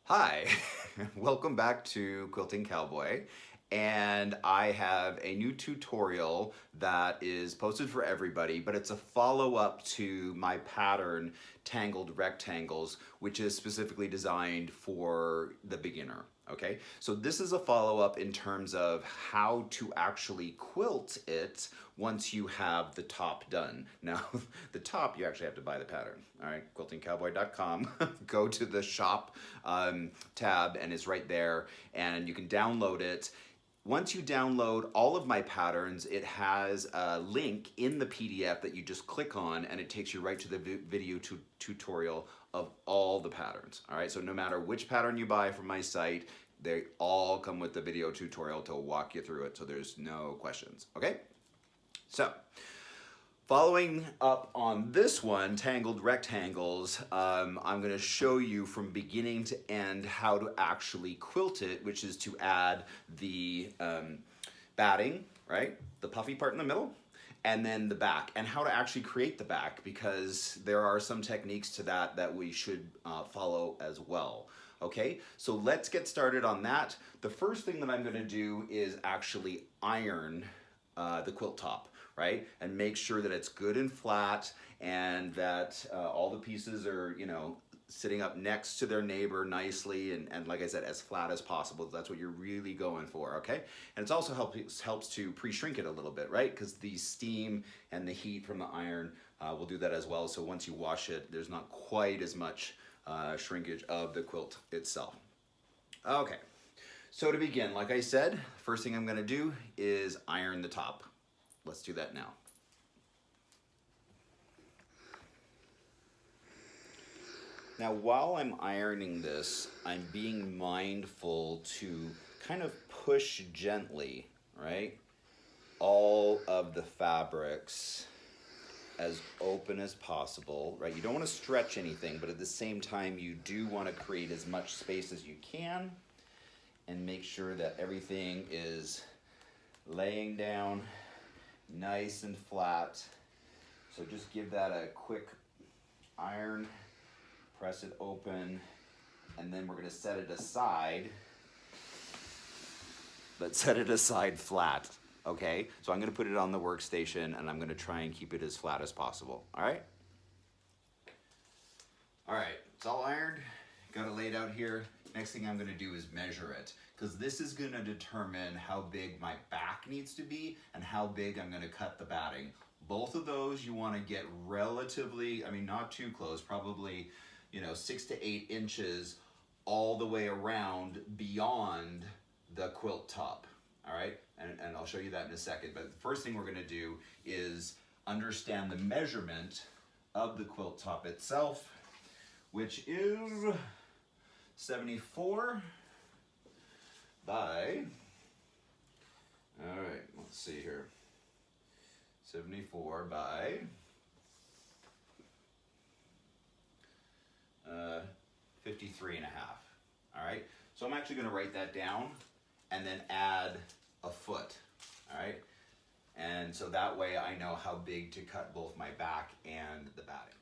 Hi, welcome back to Quilting Cowboy. And I have a new tutorial that is posted for everybody, but it's a follow-up to my pattern, Tangled Rectangles, which is specifically designed for the beginner. Okay, so this is a follow-up in terms of how to actually quilt it once you have the top done. Now, the top, you actually have to buy the pattern. All right, quiltingcowboy.com. Go to the shop tab and it's right there, and you can download it. Once you download all of my patterns, it has a link in the PDF that you just click on and it takes you right to the video tutorial of all the patterns. All right, so no matter which pattern you buy from my site, they all come with the video tutorial to walk you through it, so there's no questions, okay? So, following up on this one, Tangled Rectangles, I'm going to show you from beginning to end how to actually quilt it, which is to add the batting, right? The puffy part in the middle, and then the back, and how to actually create the back, because there are some techniques to that we should follow as well. Okay, so let's get started on that. The first thing that I'm going to do is actually iron the quilt top, right? And make sure that it's good and flat and that all the pieces are, sitting up next to their neighbor nicely and like I said, as flat as possible. That's what you're really going for, okay? And it's also helps to pre-shrink it a little bit, right? Because the steam and the heat from the iron will do that as well. So once you wash it, there's not quite as much shrinkage of the quilt itself. Okay, so to begin, like I said, first thing I'm gonna do is iron the top. Let's do that now. Now, while I'm ironing this, I'm being mindful to kind of push gently, right? All of the fabrics as open as possible, right? You don't want to stretch anything, but at the same time, you do want to create as much space as you can and make sure that everything is laying down nice and flat. So just give that a quick iron, press it open, and then we're going to set it aside, but set it aside flat. Okay, so I'm going to put it on the workstation and I'm going to try and keep it as flat as possible. All right, it's all ironed, got it laid out here. Next thing I'm going to do is measure it, because this is going to determine how big my back needs to be and how big I'm going to cut the batting. Both of those you want to get relatively, not too close, probably 6 to 8 inches all the way around beyond the quilt top. All right, and I'll show you that in a second, but the first thing we're going to do is understand the measurement of the quilt top itself, which is 74 by, all right, let's see here, 74 by 53 and a half. All right, so I'm actually going to write that down and then add a foot. All right, and so that way I know how big to cut both my back and the batting.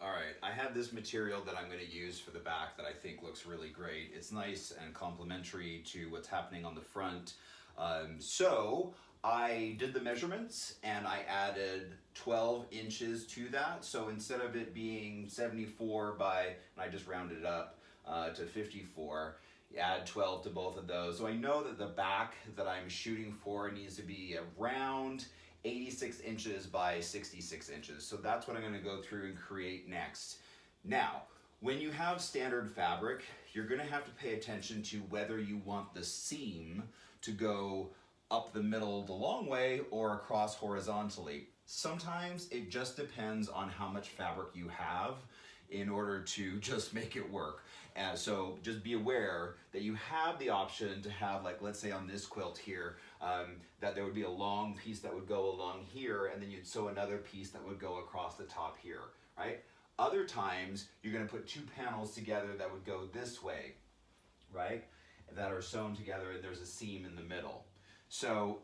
All right, I have this material that I'm going to use for the back that I think looks really great. It's nice and complementary to what's happening on the front. So I did the measurements and I added 12 inches to that. So instead of it being 74 by, and I just rounded it up to 54, you add 12 to both of those. So I know that the back that I'm shooting for needs to be around 86 inches by 66 inches. So that's what I'm going to go through and create next. Now, when you have standard fabric, you're going to have to pay attention to whether you want the seam to go up the middle the long way or across horizontally. Sometimes it just depends on how much fabric you have in order to just make it work. And so just be aware that you have the option to have, like, let's say on this quilt here, that there would be a long piece that would go along here, and then you'd sew another piece that would go across the top here, right? Other times, you're gonna put two panels together that would go this way, right? That are sewn together, and there's a seam in the middle. So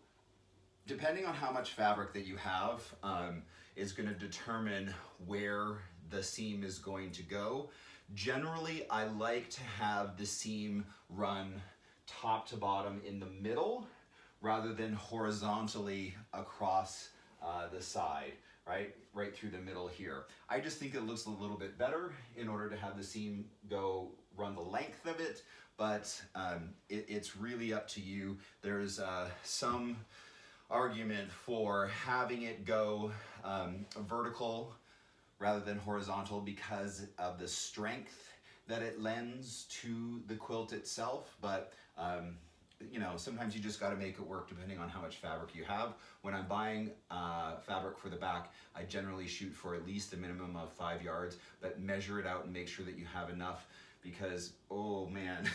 depending on how much fabric that you have is going to determine where the seam is going to go. Generally, I like to have the seam run top to bottom in the middle rather than horizontally across the side, right through the middle here. I just think it looks a little bit better in order to have the seam run the length of it, but it's really up to you. There's some argument for having it go vertical rather than horizontal because of the strength that it lends to the quilt itself, but you know, sometimes you just got to make it work depending on how much fabric you have. When I'm buying fabric for the back, I generally shoot for at least a minimum of 5 yards, but measure it out and make sure that you have enough, because, oh man,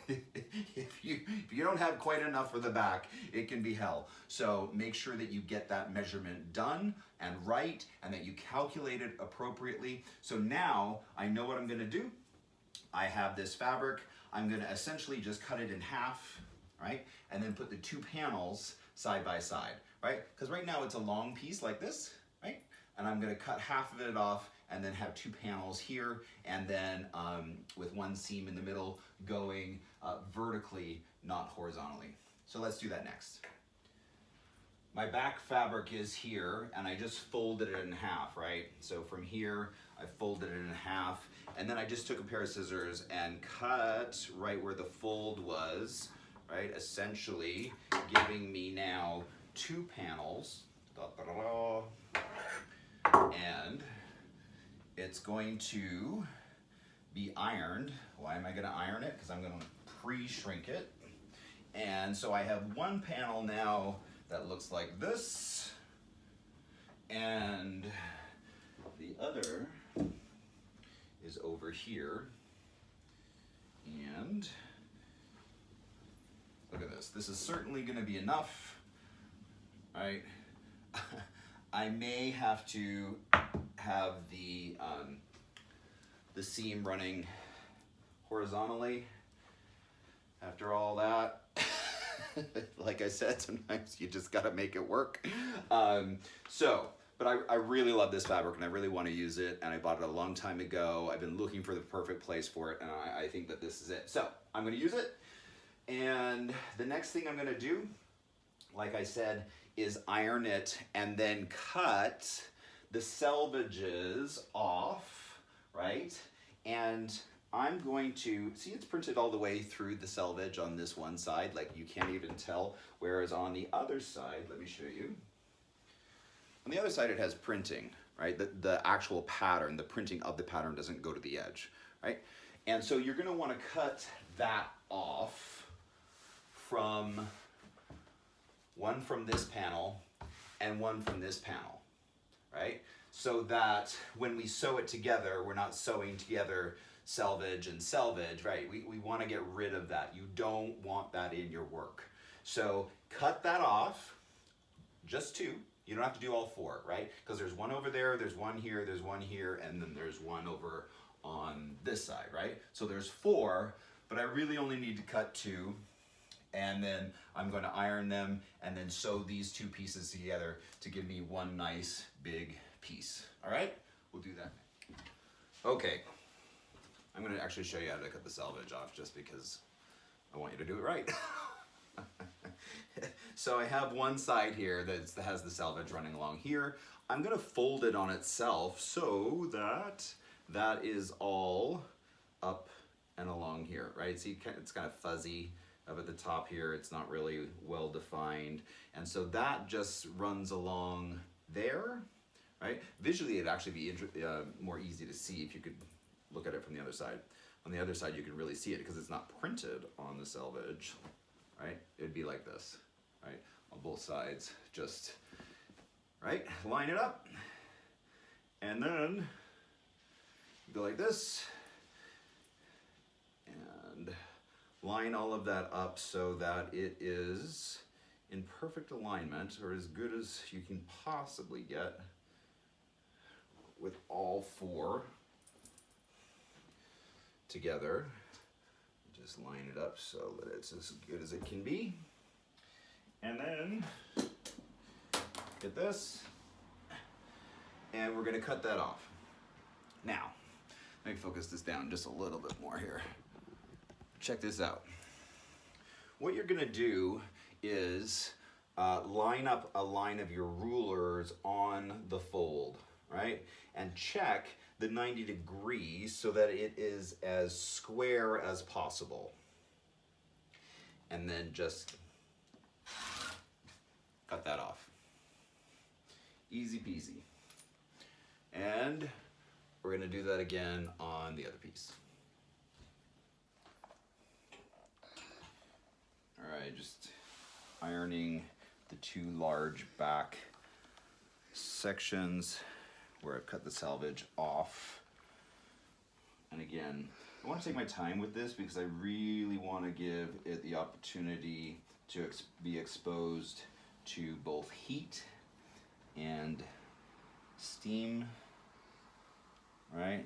if you don't have quite enough for the back, it can be hell. So make sure that you get that measurement done and right, and that you calculate it appropriately. So now I know what I'm gonna do. I have this fabric. I'm gonna essentially just cut it in half, right? And then put the 2 panels side by side, right? Because right now it's a long piece like this, right? And I'm gonna cut half of it off and then have 2 panels here, and then with one seam in the middle going vertically, not horizontally. So let's do that next. My back fabric is here, and I just folded it in half, right? So from here, I folded it in half, and then I just took a pair of scissors and cut right where the fold was, right? Essentially giving me now 2 panels. And it's going to be ironed. Why am I gonna iron it? Because I'm gonna pre-shrink it. And so I have one panel now that looks like this, and the other is over here. And look at this. This is certainly gonna be enough, right? I may have to have the seam running horizontally after all that. Like I said, sometimes you just gotta make it work. But I really love this fabric and I really want to use it, and I bought it a long time ago. I've been looking for the perfect place for it, and I think that this is it. So I'm gonna use it, and the next thing I'm gonna do, like I said, is iron it and then cut the selvages off, right? And I'm going to, see, it's printed all the way through the selvage on this one side, like you can't even tell, whereas on the other side, let me show you. On the other side it has printing, right? The actual pattern, the printing of the pattern doesn't go to the edge, right? And so you're gonna wanna cut that off from one from this panel and one from this panel, right? So that when we sew it together, we're not sewing together selvage and selvage, right? We want to get rid of that. You don't want that in your work. So cut that off, just 2. You don't have to do all 4, right? Because there's one over there, there's one here, and then there's one over on this side, right? So there's 4, but I really only need to cut 2. And then I'm going to iron them and then sew these 2 pieces together to give me one nice big piece. All right, we'll do that. Okay, I'm going to actually show you how to cut the selvage off just because I want you to do it right. So I have one side here that has the selvage running along here. I'm going to fold it on itself so that that is all up and along here, right? See, it's kind of fuzzy up at the top here. It's not really well defined. And so that just runs along there, right? Visually, it'd actually be more easy to see if you could look at it from the other side. On the other side, you can really see it because it's not printed on the selvage, right? It'd be like this, right? On both sides, just, right? Line it up, and then go like this, and line all of that up so that it is in perfect alignment, or as good as you can possibly get with all 4 together. Just line it up so that it's as good as it can be. And then get this, and we're going to cut that off. Now, Let me focus this down just a little bit more here. Check this out. What you're gonna do is line up a line of your rulers on the fold, right? And check the 90 degrees so that it is as square as possible. And then just cut that off. Easy peasy. And we're gonna do that again on the other piece. All right, just ironing the two large back sections where I've cut the selvage off. And again, I want to take my time with this because I really want to give it the opportunity to be exposed to both heat and steam, right?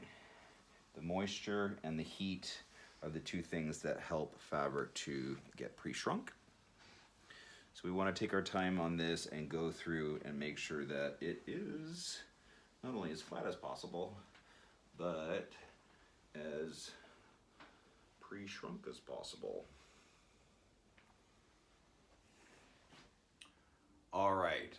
The moisture and the heat are the two things that help fabric to get pre-shrunk. So we want to take our time on this and go through and make sure that it is not only as flat as possible, but as pre-shrunk as possible. All right,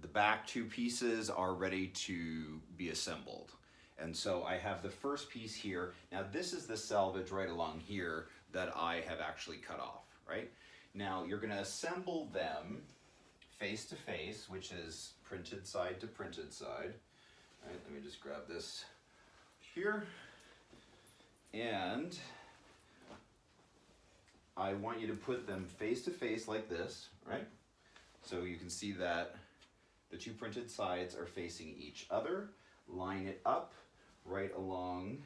the back two pieces are ready to be assembled. And so I have the first piece here. Now this is the selvage right along here that I have actually cut off, right? Now you're gonna assemble them face to face, which is printed side to printed side. All right, let me just grab this here. And I want you to put them face to face like this, right? So you can see that the two printed sides are facing each other. Line it up right along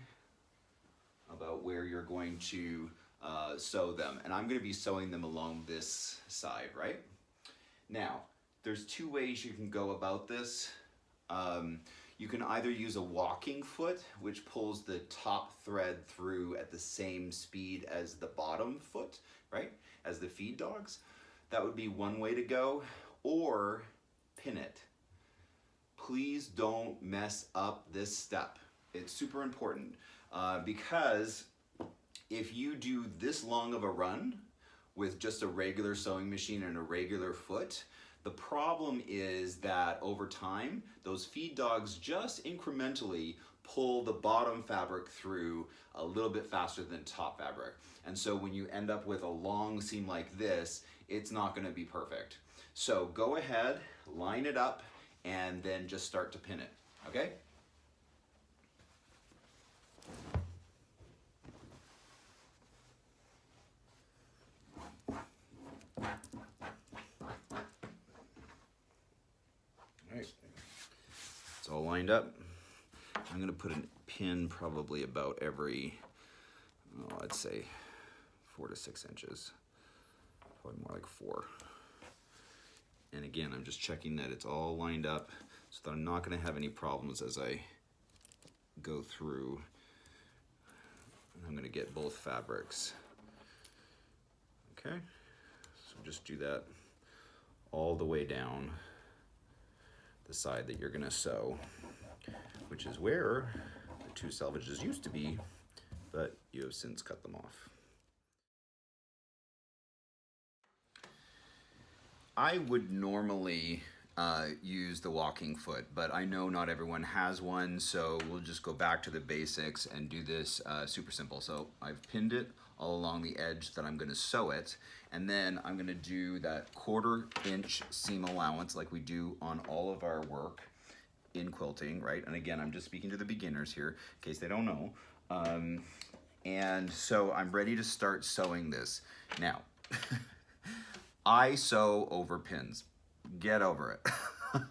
about where you're going to sew them. And I'm going to be sewing them along this side, right? Now, there's two ways you can go about this. You can either use a walking foot, which pulls the top thread through at the same speed as the bottom foot, right? As the feed dogs. That would be one way to go, or pin it. Please don't mess up this step. It's super important because if you do this long of a run with just a regular sewing machine and a regular foot, the problem is that over time, those feed dogs just incrementally pull the bottom fabric through a little bit faster than top fabric. And so when you end up with a long seam like this, it's not gonna be perfect. So go ahead, line it up, and then just start to pin it, okay? All right, it's all lined up. I'm gonna put a pin probably about every, oh, I'd say 4 to 6 inches, probably more like 4. And again, I'm just checking that it's all lined up so that I'm not gonna have any problems as I go through. I'm gonna get both fabrics. Okay, so just do that all the way down the side that you're gonna sew, which is where the two selvages used to be, but you have since cut them off. I would normally use the walking foot, but I know not everyone has one, so we'll just go back to the basics and do this super simple. So I've pinned it all along the edge that I'm gonna sew it, and then I'm gonna do that 1/4 inch seam allowance like we do on all of our work in quilting, right? And again, I'm just speaking to the beginners here in case they don't know. And so I'm ready to start sewing this. Now, I sew over pins. Get over it.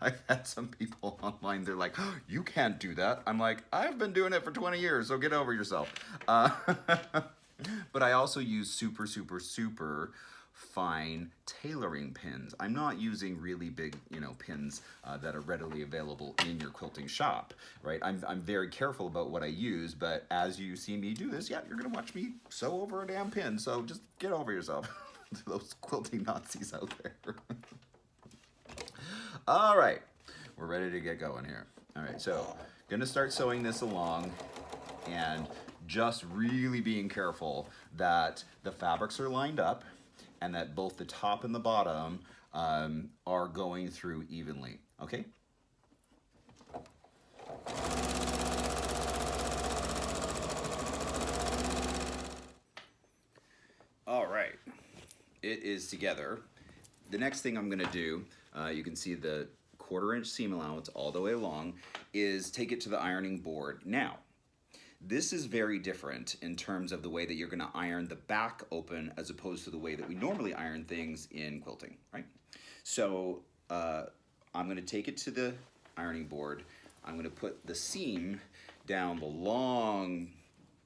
I've had some people online, they're like, oh, you can't do that. I'm like, I've been doing it for 20 years, so get over yourself. But I also use super, super, super fine tailoring pins. I'm not using really big, pins that are readily available in your quilting shop, right? I'm very careful about what I use, but as you see me do this, yeah, you're gonna watch me sew over a damn pin, so just get over yourself. To those quilting Nazis out there. All right, we're ready to get going here. All right, so gonna start sewing this along. And just really being careful that the fabrics are lined up and that both the top and the bottom are going through evenly, okay? All right, it is together. The next thing I'm gonna do, you can see the 1/4 inch seam allowance all the way along, is take it to the ironing board. Now, this is very different in terms of the way that you're gonna iron the back open as opposed to the way that we normally iron things in quilting, right? So I'm gonna take it to the ironing board. I'm gonna put the seam down the long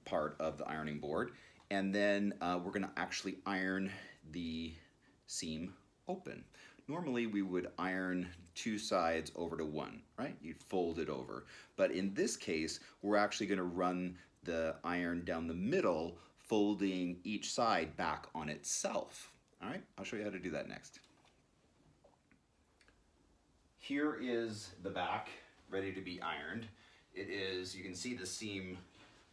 part of the ironing board, and then we're gonna actually iron the seam open. Normally we would iron 2 sides over to one, right? You'd fold it over. But in this case, we're actually gonna run the iron down the middle, folding each side back on itself. All right, I'll show you how to do that next. Here is the back ready to be ironed. It is, you can see the seam,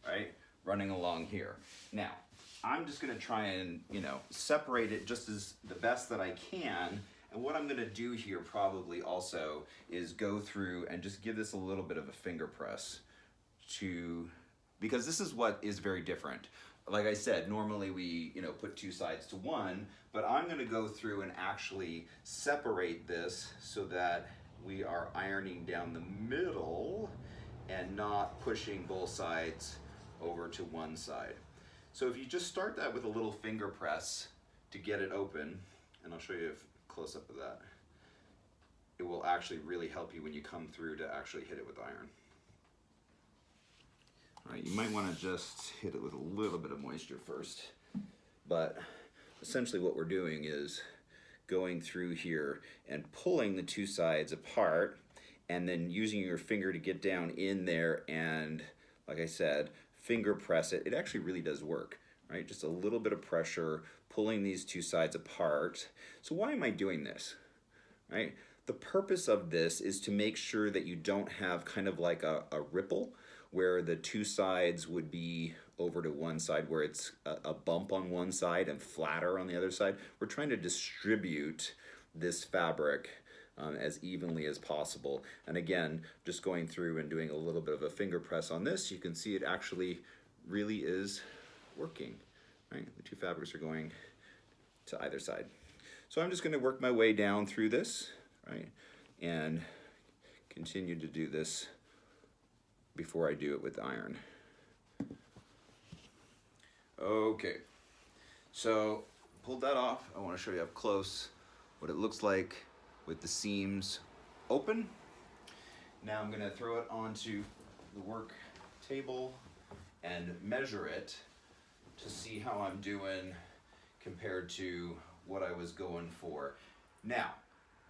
right, running along here. Now, I'm just gonna try and, separate it just as the best that I can. And what I'm gonna do here probably also is go through and just give this a little bit of a finger press because this is what is very different. Like I said, normally we, put 2 sides to one, but I'm gonna go through and actually separate this so that we are ironing down the middle and not pushing both sides over to one side. So if you just start that with a little finger press to get it open, and I'll show you a close up of that, it will actually really help you when you come through to actually hit it with iron. All right, you might want to just hit it with a little bit of moisture first, but essentially what we're doing is going through here and pulling the 2 sides apart and then using your finger to get down in there and, like I said, finger press it. It actually really does work, right? Just a little bit of pressure, pulling these 2 sides apart. So why am I doing this, right? The purpose of this is to make sure that you don't have kind of like a ripple where the 2 sides would be over to one side where it's a bump on one side and flatter on the other side. We're trying to distribute this fabric as evenly as possible. And again, just going through and doing a little bit of a finger press on this, you can see it actually really is working, right? The 2 fabrics are going to either side. So I'm just gonna work my way down through this, right? And continue to do this before I do it with iron. Okay, so pulled that off. I wanna show you up close what it looks like with the seams open. Now I'm gonna throw it onto the work table and measure it to see how I'm doing compared to what I was going for. Now,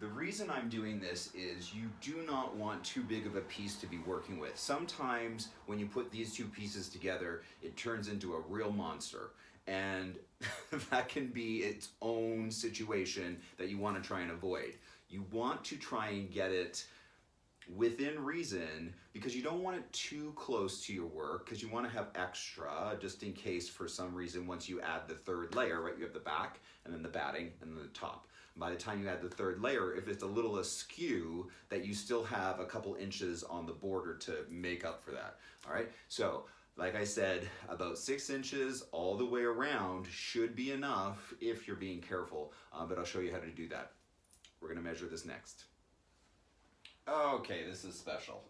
the reason I'm doing this is you do not want too big of a piece to be working with. Sometimes when you put these 2 pieces together, it turns into a real monster. And that can be its own situation that you want to try and avoid. You want to try and get it within reason because you don't want it too close to your work because you want to have extra just in case for some reason once you add the 3rd layer, right, you have the back and then the batting and then the top. By the time you add the 3rd layer, if it's a little askew, that you still have a couple inches on the border to make up for that, all right? So, like I said, about 6 inches all the way around should be enough if you're being careful, but I'll show you how to do that. We're gonna measure this next. Okay, this is special.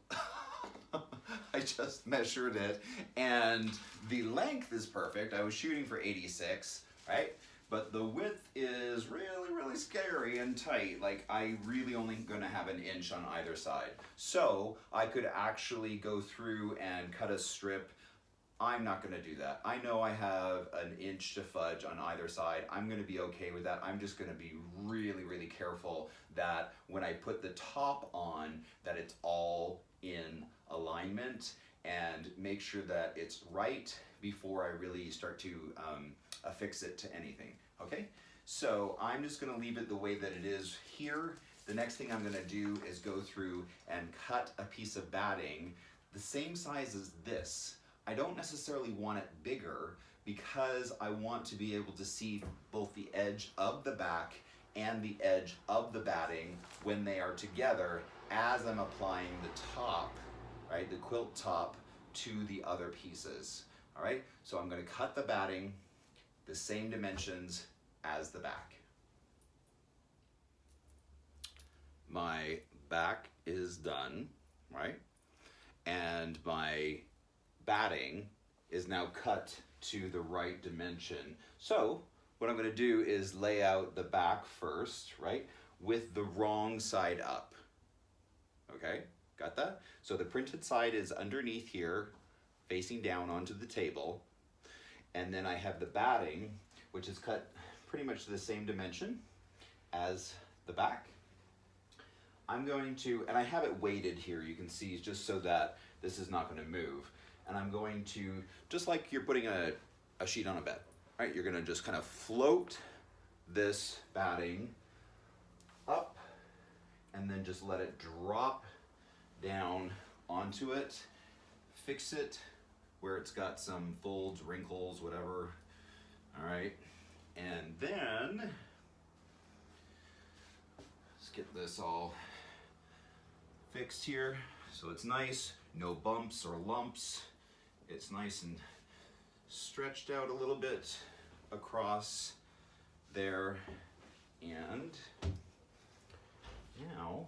I just measured it, and the length is perfect. I was shooting for 86, right? But the width is really, really scary and tight. Like, I really only gonna have 1 inch on either side. So, I could actually go through and cut a strip. I'm not gonna do that. I know I have 1 inch to fudge on either side. I'm gonna be okay with that. I'm just gonna be really, really careful that when I put the top on, that it's all in alignment and make sure that it's right before I really start to affix it to anything, okay? So I'm just gonna leave it the way that it is here. The next thing I'm gonna do is go through and cut a piece of batting the same size as this, I don't necessarily want it bigger because I want to be able to see both the edge of the back and the edge of the batting when they are together as I'm applying the top, right, the quilt top to the other pieces. All right, so I'm going to cut the batting the same dimensions as the back. My back is done, right? And my batting is now cut to the right dimension. So what I'm going to do is lay out the back first, right, with the wrong side up. Okay, got that? So the printed side is underneath here, facing down onto the table. And then I have the batting, which is cut pretty much the same dimension as the back. I'm going to, and I have it weighted here, you can see, just so that this is not going to move. And I'm going to, just like you're putting a sheet on a bed, right? You're going to just kind of float this batting up and then just let it drop down onto it. Fix it where it's got some folds, wrinkles, whatever. All right. And then let's get this all fixed here so it's nice, no bumps or lumps. It's nice and stretched out a little bit across there. And now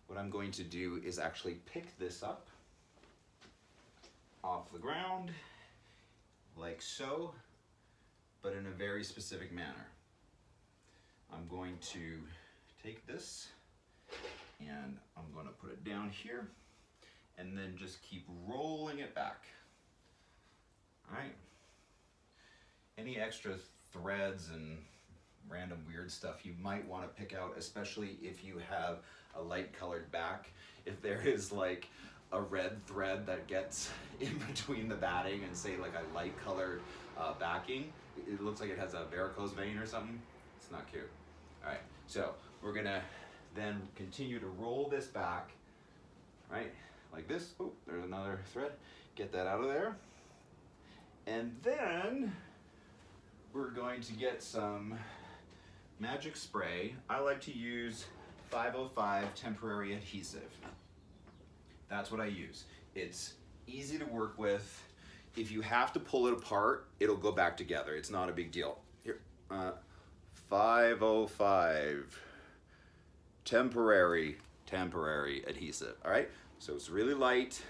what I'm going to do is actually pick this up off the ground like so, but in a very specific manner. I'm going to take this and I'm going to put it down here and then just keep rolling it back. All right. Any extra threads and random weird stuff you might want to pick out, especially if you have a light colored back. If there is like a red thread that gets in between the batting and say like a light colored backing, it looks like it has a varicose vein or something. It's not cute. All right, so we're gonna then continue to roll this back, right, like this. Oh, there's another thread. Get that out of there. And then we're going to get some magic spray. I like to use 505 temporary adhesive. That's what I use. It's easy to work with. If you have to pull it apart, it'll go back together. It's not a big deal. Here, 505 temporary adhesive. All right, so it's really light.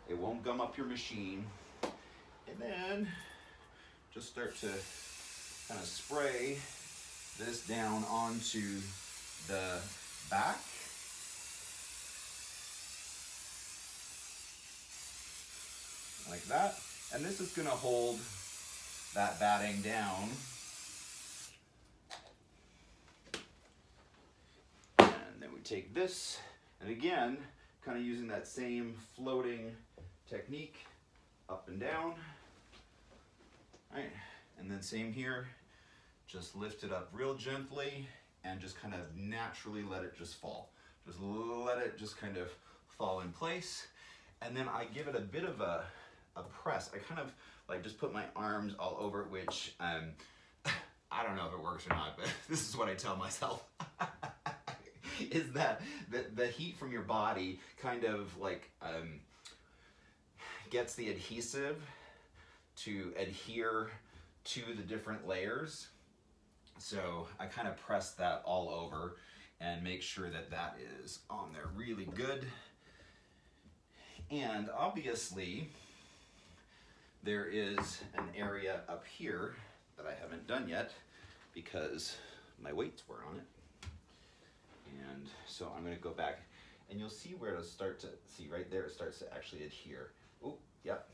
It won't gum up your machine. And then just start to kind of spray this down onto the back. Like that. And this is going to hold that batting down. And then we take this, and again, kind of using that same floating technique, up and down. All right, and then same here, just lift it up real gently and just kind of naturally let it just fall. Just let it just kind of fall in place. And then I give it a bit of a press. I kind of like just put my arms all over it, which I don't know if it works or not, but this is what I tell myself. Is that the heat from your body kind of like gets the adhesive to adhere to the different layers. So I kind of press that all over and make sure that that is on there really good. And obviously there is an area up here that I haven't done yet because my weights were on it. And so I'm going to go back and you'll see where it'll start to, see right there, it starts to actually adhere. Oh, yep.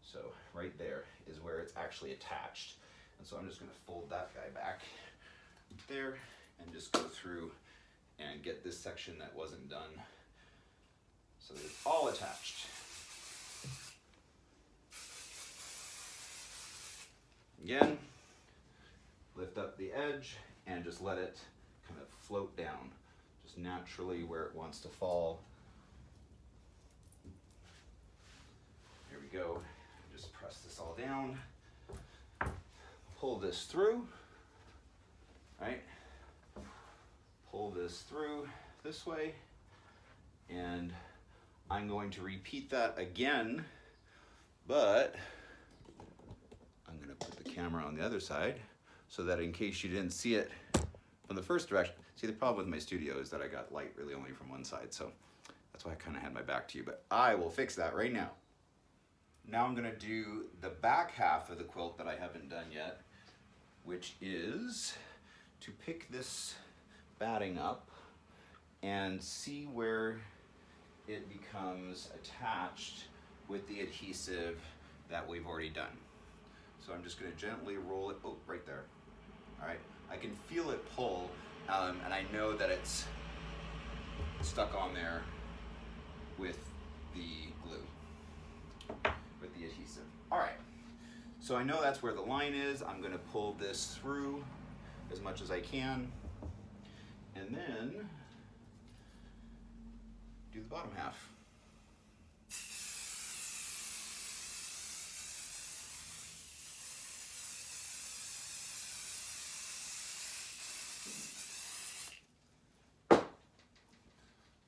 So right there is where it's actually attached. And so I'm just going to fold that guy back there and just go through and get this section that wasn't done so that it's all attached. Again, lift up the edge and just let it kind of float down, just naturally where it wants to fall. down, pull this through, right? Pull this through this way, and I'm going to repeat that again, but I'm going to put the camera on the other side so that in case you didn't see it from the first direction. See, the problem with my studio is that I got light really only from one side, so that's why I kind of had my back to you, but I will fix that right now. Now I'm going to do the back half of the quilt that I haven't done yet, which is to pick this batting up and see where it becomes attached with the adhesive that we've already done. So I'm just going to gently roll it, oh, right there. All right, I can feel it pull, and I know that it's stuck on there with the glue, with the adhesive. All right, so I know that's where the line is. I'm going to pull this through as much as I can, and then do the bottom half.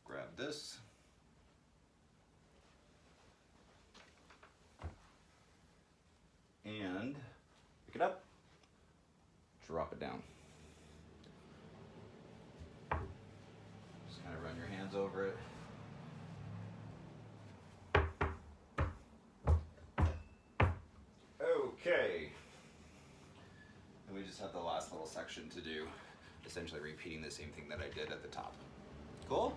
Grab this. And pick it up, drop it down. Just kind of run your hands over it. Okay. And we just have the last little section to do, essentially repeating the same thing that I did at the top. Cool?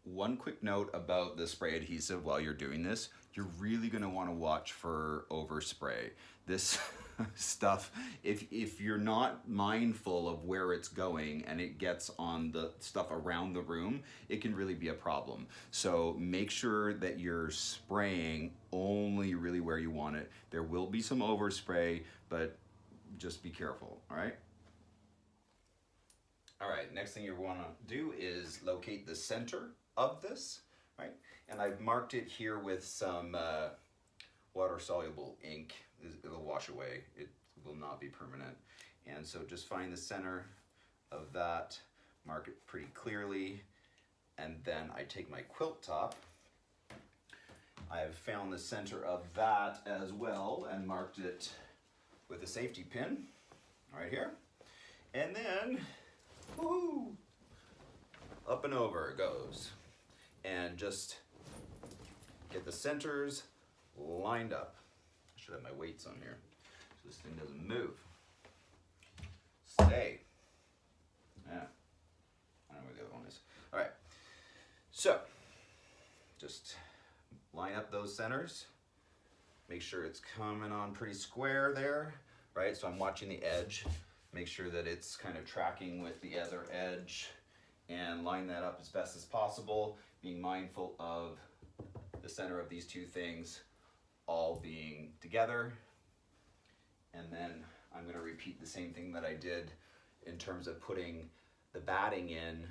One quick note about the spray adhesive while you're doing this, you're really going to want to watch for overspray. This stuff, if you're not mindful of where it's going and it gets on the stuff around the room, it can really be a problem. So make sure that you're spraying only really where you want it. There will be some overspray, but just be careful, all right? All right, next thing you want to do is locate the center of this, right? And I've marked it here with some water-soluble ink. It'll wash away. It will not be permanent. And so just find the center of that, mark it pretty clearly, and then I take my quilt top. I've found the center of that as well and marked it with a safety pin right here. And then, woohoo, up and over it goes. And just get the centers lined up. I should have my weights on here so this thing doesn't move. Stay. Yeah. I don't know where the other one is. All right. So just line up those centers. Make sure it's coming on pretty square there, right? So I'm watching the edge. Make sure that it's kind of tracking with the other edge and line that up as best as possible, being mindful of the center of these two things all being together. And then I'm going to repeat the same thing that I did in terms of putting the batting in,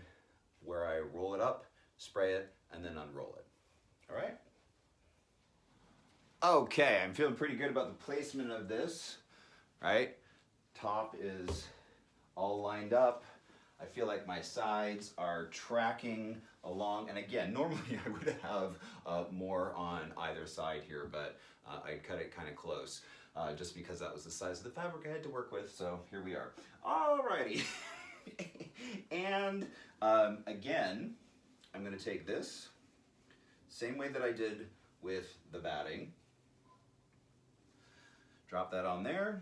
where I roll it up, spray it, and then unroll it. All right? Okay, I'm feeling pretty good about the placement of this, right? Top is all lined up. I feel like my sides are tracking along, and again, normally I would have more on either side here, but I cut it kind of close just because that was the size of the fabric I had to work with, so here we are. Alrighty, and again, I'm going to take this, same way that I did with the batting, drop that on there,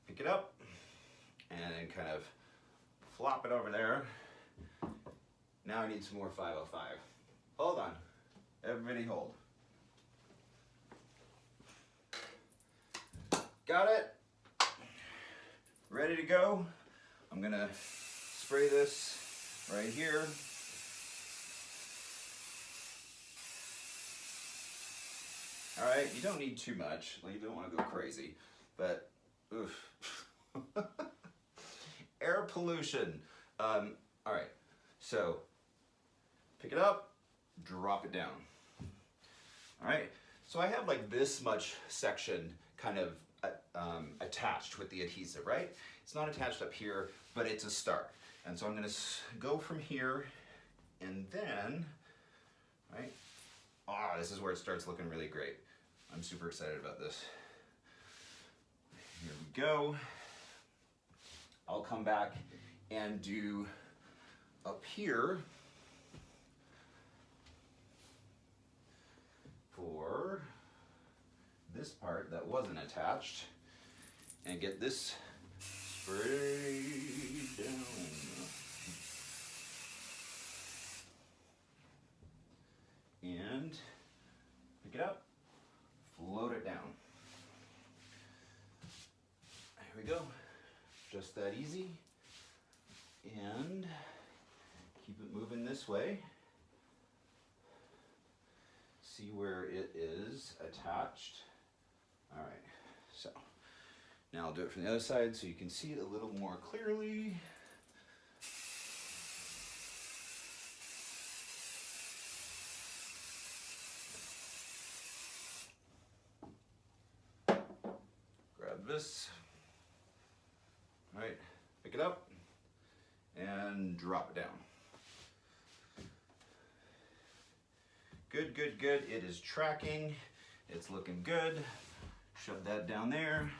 pick it up, and kind of flop it over there. Now I need some more 505. Hold on. Everybody hold. Got it? Ready to go? I'm gonna spray this right here. All right, you don't need too much. You don't want to go crazy, but oof. Air pollution. All right, so pick it up, drop it down. All right, so I have like this much section kind of attached with the adhesive, right? It's not attached up here, but it's a start. And so I'm gonna go from here and then, right? Ah, this is where it starts looking really great. I'm super excited about this. Here we go. I'll come back and do up here for this part that wasn't attached and get this sprayed down. And pick it up, float it down. Here we go, just that easy. And keep it moving this way. See where it is attached. All right, so now I'll do it from the other side so you can see it a little more clearly. Grab this, all right, pick it up and drop it down. Good, good, good. It is tracking. It's looking good. Shove that down there.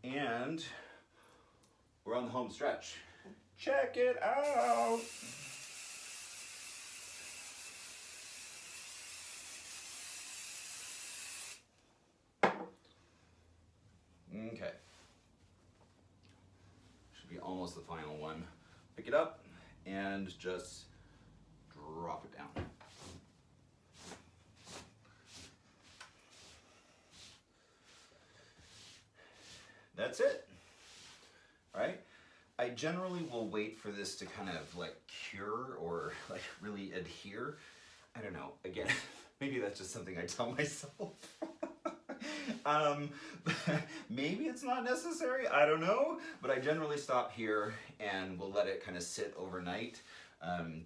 And we're on the home stretch. Check it out. Okay. Should be almost the final one. Pick it up and just drop it down. That's it, right? I generally will wait for this to kind of like cure or like really adhere. I don't know, again, maybe that's just something I tell myself. Maybe it's not necessary, I don't know, but I generally stop here and we'll let it kind of sit overnight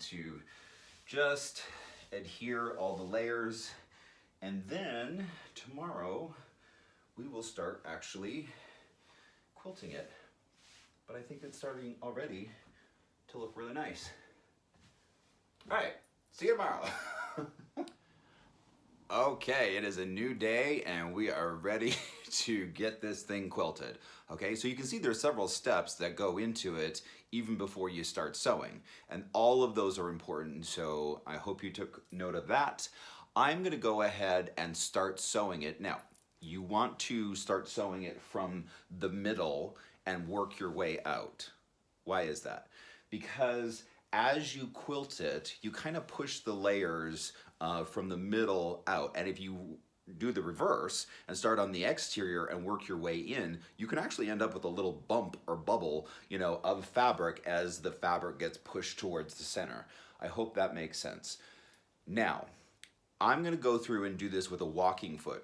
to just adhere all the layers. And then tomorrow we will start actually quilting it, but I think it's starting already to look really nice. All right, see you tomorrow. Okay, it is a new day and we are ready to get this thing quilted. Okay, so you can see there's several steps that go into it even before you start sewing, and all of those are important, so I hope you took note of that. I'm gonna go ahead and start sewing it now. You want to start sewing it from the middle and work your way out. Why is that? Because as you quilt it, you kind of push the layers from the middle out. And if you do the reverse and start on the exterior and work your way in, you can actually end up with a little bump or bubble, you know, of fabric as the fabric gets pushed towards the center. I hope that makes sense. Now, I'm gonna go through and do this with a walking foot.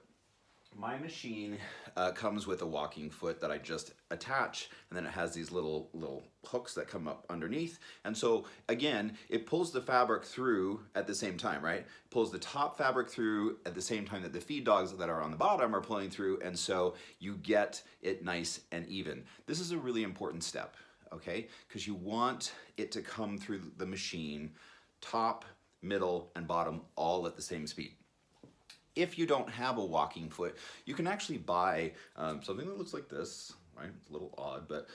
My machine comes with a walking foot that I just attach, and then it has these little hooks that come up underneath. And so again, it pulls the fabric through at the same time, right? It pulls the top fabric through at the same time that the feed dogs that are on the bottom are pulling through, and so you get it nice and even. This is a really important step, okay? Because you want it to come through the machine, top, middle, and bottom all at the same speed. If you don't have a walking foot, you can actually buy something that looks like this, right? It's a little odd, but,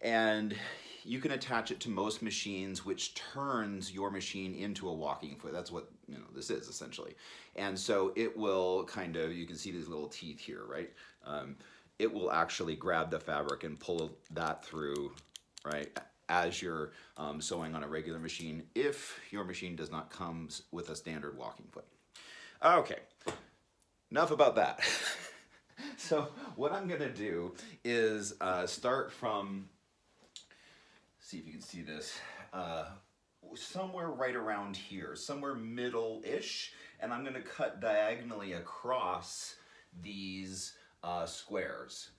and you can attach it to most machines, which turns your machine into a walking foot. That's what, you know, this is essentially. And so it will kind of, you can see these little teeth here, right? It will actually grab the fabric and pull that through, right? As you're sewing on a regular machine, if your machine does not come with a standard walking foot. Okay, enough about that. So what I'm gonna do is start from, see if you can see this, somewhere right around here, somewhere middle-ish, and I'm gonna cut diagonally across these squares.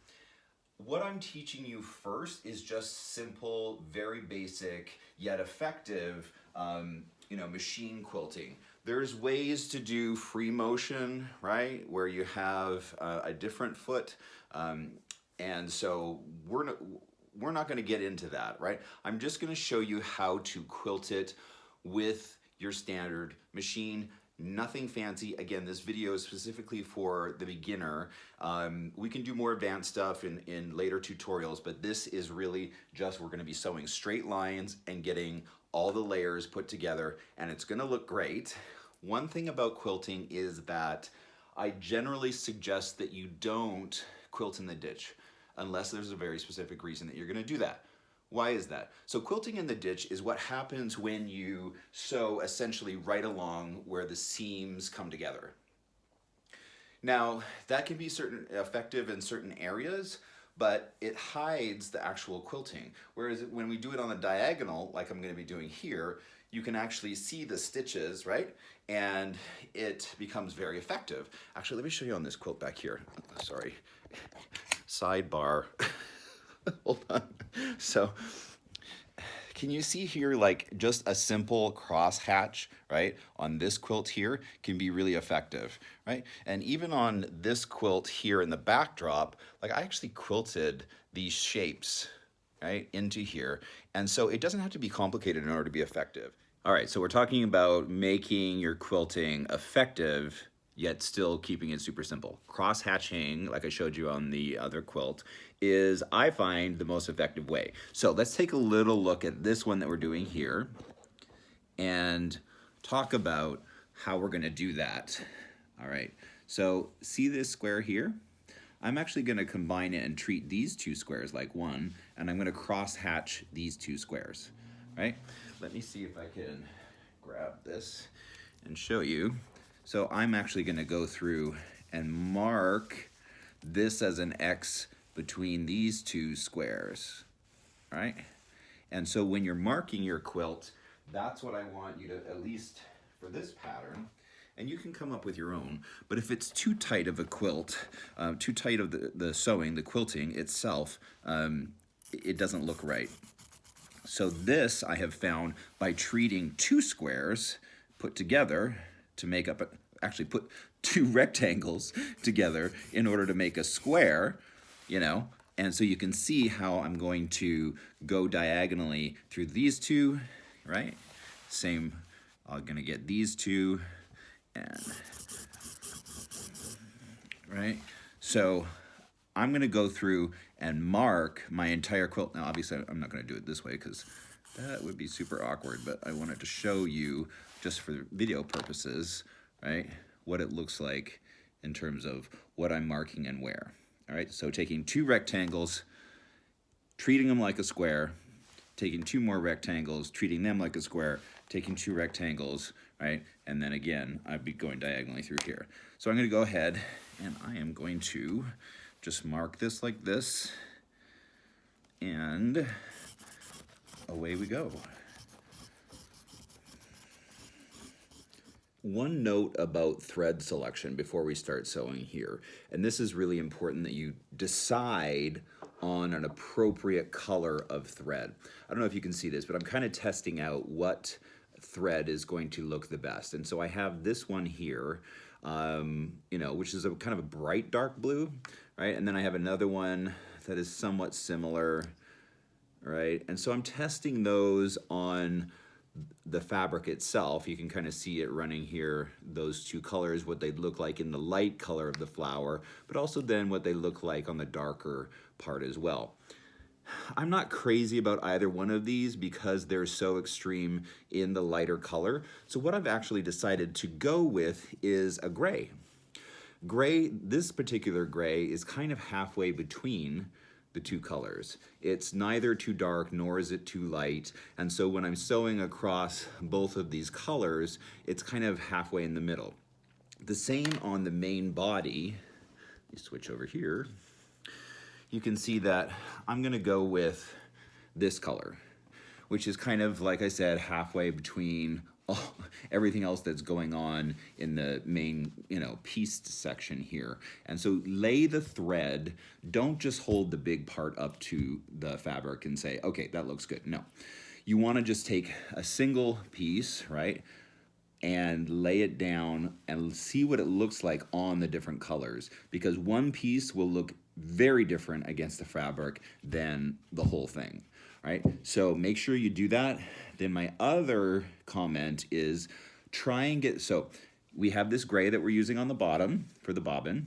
What I'm teaching you first is just simple, very basic, yet effective, you know, machine quilting. There's ways to do free motion, right? Where you have a different foot. And so we're not gonna get into that, right? I'm just gonna show you how to quilt it with your standard machine. Nothing fancy. Again, this video is specifically for the beginner. We can do more advanced stuff in later tutorials, but this is really just, we're gonna be sewing straight lines and getting all the layers put together, and it's gonna look great. One thing about quilting is that I generally suggest that you don't quilt in the ditch unless there's a very specific reason that you're gonna do that. Why is that? So quilting in the ditch is what happens when you sew essentially right along where the seams come together. Now, that can be effective in certain areas, but it hides the actual quilting. Whereas when we do it on a diagonal, like I'm gonna be doing here, you can actually see the stitches, right? And it becomes very effective. Actually, let me show you on this quilt back here. Sorry, sidebar. Hold on. So, can you see here, like just a simple cross hatch, right? On this quilt here can be really effective, right? And even on this quilt here in the backdrop, like I actually quilted these shapes, right, into here. And so it doesn't have to be complicated in order to be effective. All right, so we're talking about making your quilting effective yet still keeping it super simple. Cross hatching, like I showed you on the other quilt, is, I find, the most effective way. So let's take a little look at this one that we're doing here and talk about how we're gonna do that. All right, so see this square here? I'm actually gonna combine it and treat these two squares like one, and I'm gonna cross hatch these two squares, right? Let me see if I can grab this and show you. So I'm actually gonna go through and mark this as an X between these two squares, right? And so when you're marking your quilt, that's what I want you to, at least for this pattern, and you can come up with your own, but if it's too tight of a quilt, too tight of the sewing, the quilting itself, it doesn't look right. So this I have found by treating two squares put together to make up, actually put two rectangles together in order to make a square, you know, and so you can see how I'm going to go diagonally through these two, right? Same, I'm gonna get these two, and, right? So I'm gonna go through and mark my entire quilt. Now, obviously, I'm not gonna do it this way because that would be super awkward, but I wanted to show you, just for video purposes, right, what it looks like in terms of what I'm marking and where. All right, so taking two rectangles, treating them like a square, taking two more rectangles, treating them like a square, taking two rectangles, right, and then again, I'd be going diagonally through here. So I'm gonna go ahead and I am going to just mark this like this, and away we go. One note about thread selection before we start sewing here, and this is really important that you decide on an appropriate color of thread. I don't know if you can see this, but I'm kind of testing out what thread is going to look the best. And so I have this one here, you know, which is a kind of a bright dark blue, right? And then I have another one that is somewhat similar, right? And so I'm testing those on the fabric itself. You can kind of see it running here, those two colors, what they'd look like in the light color of the flower, but also then what they look like on the darker part as well. I'm not crazy about either one of these because they're so extreme in the lighter color. So what I've actually decided to go with is a gray. Gray, this particular gray is kind of halfway between the two colors. It's neither too dark nor is it too light, and so when I'm sewing across both of these colors, it's kind of halfway in the middle. The same on the main body. Let me switch over here. You can see that I'm gonna go with this color, which is kind of, like I said, halfway between everything else that's going on in the main, you know, pieced section here. And so lay the thread, don't just hold the big part up to the fabric and say, okay, that looks good. No, you wanna just take a single piece, right? and lay it down and see what it looks like on the different colors, because one piece will look very different against the fabric than the whole thing, right? So make sure you do that. Then my other comment is try and get, so we have this gray that we're using on the bottom for the bobbin.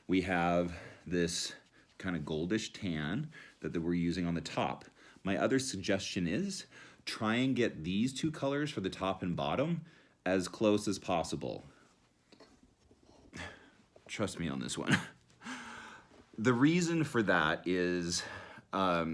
We have this kind of goldish tan that we're using on the top. My other suggestion is try and get these two colors for the top and bottom as close as possible. Trust me on this one. The reason for that is a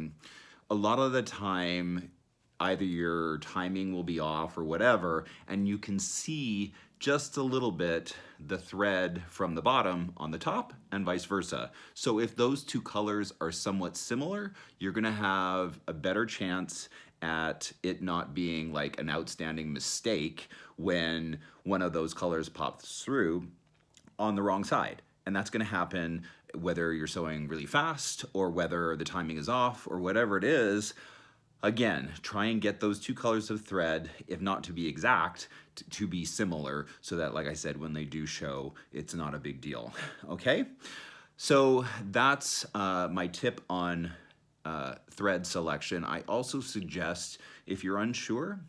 lot of the time either your timing will be off or whatever, and you can see just a little bit the thread from the bottom on the top and vice versa. So if those two colors are somewhat similar, you're gonna have a better chance at it not being like an outstanding mistake when one of those colors pops through on the wrong side. And that's gonna happen whether you're sewing really fast or whether the timing is off or whatever it is. Again, try and get those two colors of thread, if not to be exact, to be similar, so that, like I said, when they do show, it's not a big deal, okay? So that's my tip on thread selection. I also suggest, if you're unsure,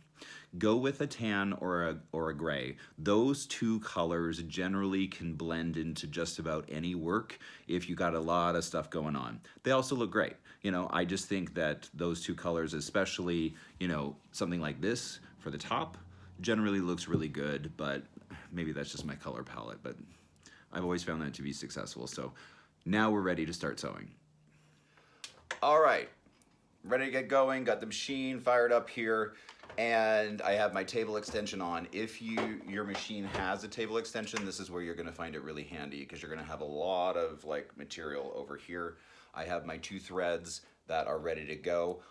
go with a tan or a gray. Those two colors generally can blend into just about any work if you got a lot of stuff going on. They also look great. You know, I just think that those two colors, especially, you know, something like this for the top, generally looks really good, but maybe that's just my color palette, but I've always found that to be successful. So now we're ready to start sewing. All right, ready to get going, got the machine fired up here, and I have my table extension on. If your machine has a table extension, this is where you're gonna find it really handy, because you're gonna have a lot of like material over here. I have my two threads that are ready to go,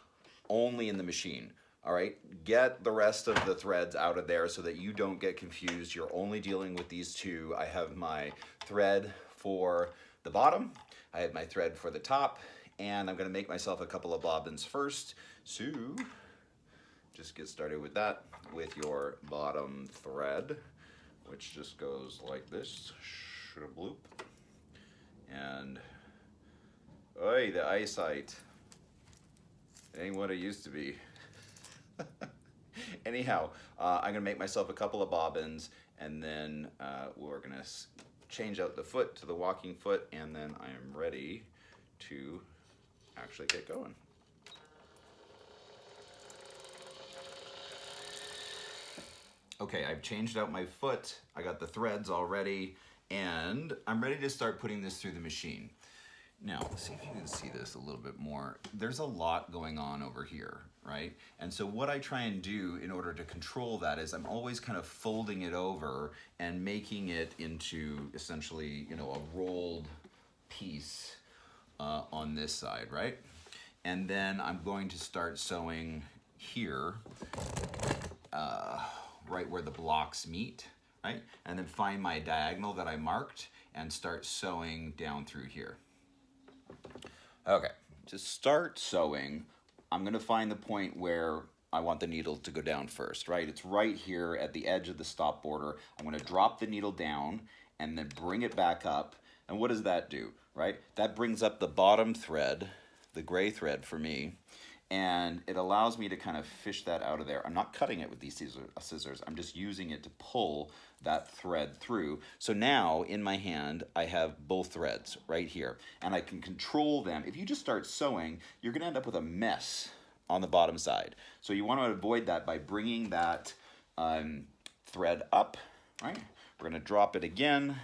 only in the machine. All right, get the rest of the threads out of there so that you don't get confused. You're only dealing with these two. I have my thread for the bottom, I have my thread for the top, and I'm gonna make myself a couple of bobbins first. So just get started with that, with your bottom thread, which just goes like this, bloop. And oy, the eyesight ain't what it used to be. Anyhow, I'm gonna make myself a couple of bobbins, and then we're gonna change out the foot to the walking foot, and then I am ready to actually get going. Okay, I've changed out my foot, I got the threads already, and I'm ready to start putting this through the machine. Now, let's see if you can see this a little bit more. There's a lot going on over here, right? And so what I try and do in order to control that is I'm always kind of folding it over and making it into essentially, you know, a rolled piece on this side, right? And then I'm going to start sewing here, right where the blocks meet, right? And then find my diagonal that I marked and start sewing down through here. Okay, to start sewing, I'm gonna find the point where I want the needle to go down first, right? It's right here at the edge of the stop border. I'm gonna drop the needle down and then bring it back up. And what does that do, right? That brings up the bottom thread, the gray thread for me, and it allows me to kind of fish that out of there. I'm not cutting it with these scissors. I'm just using it to pull that thread through. So now in my hand, I have both threads right here, and I can control them. If you just start sewing, you're gonna end up with a mess on the bottom side. So you wanna avoid that by bringing that thread up, right? We're gonna drop it again.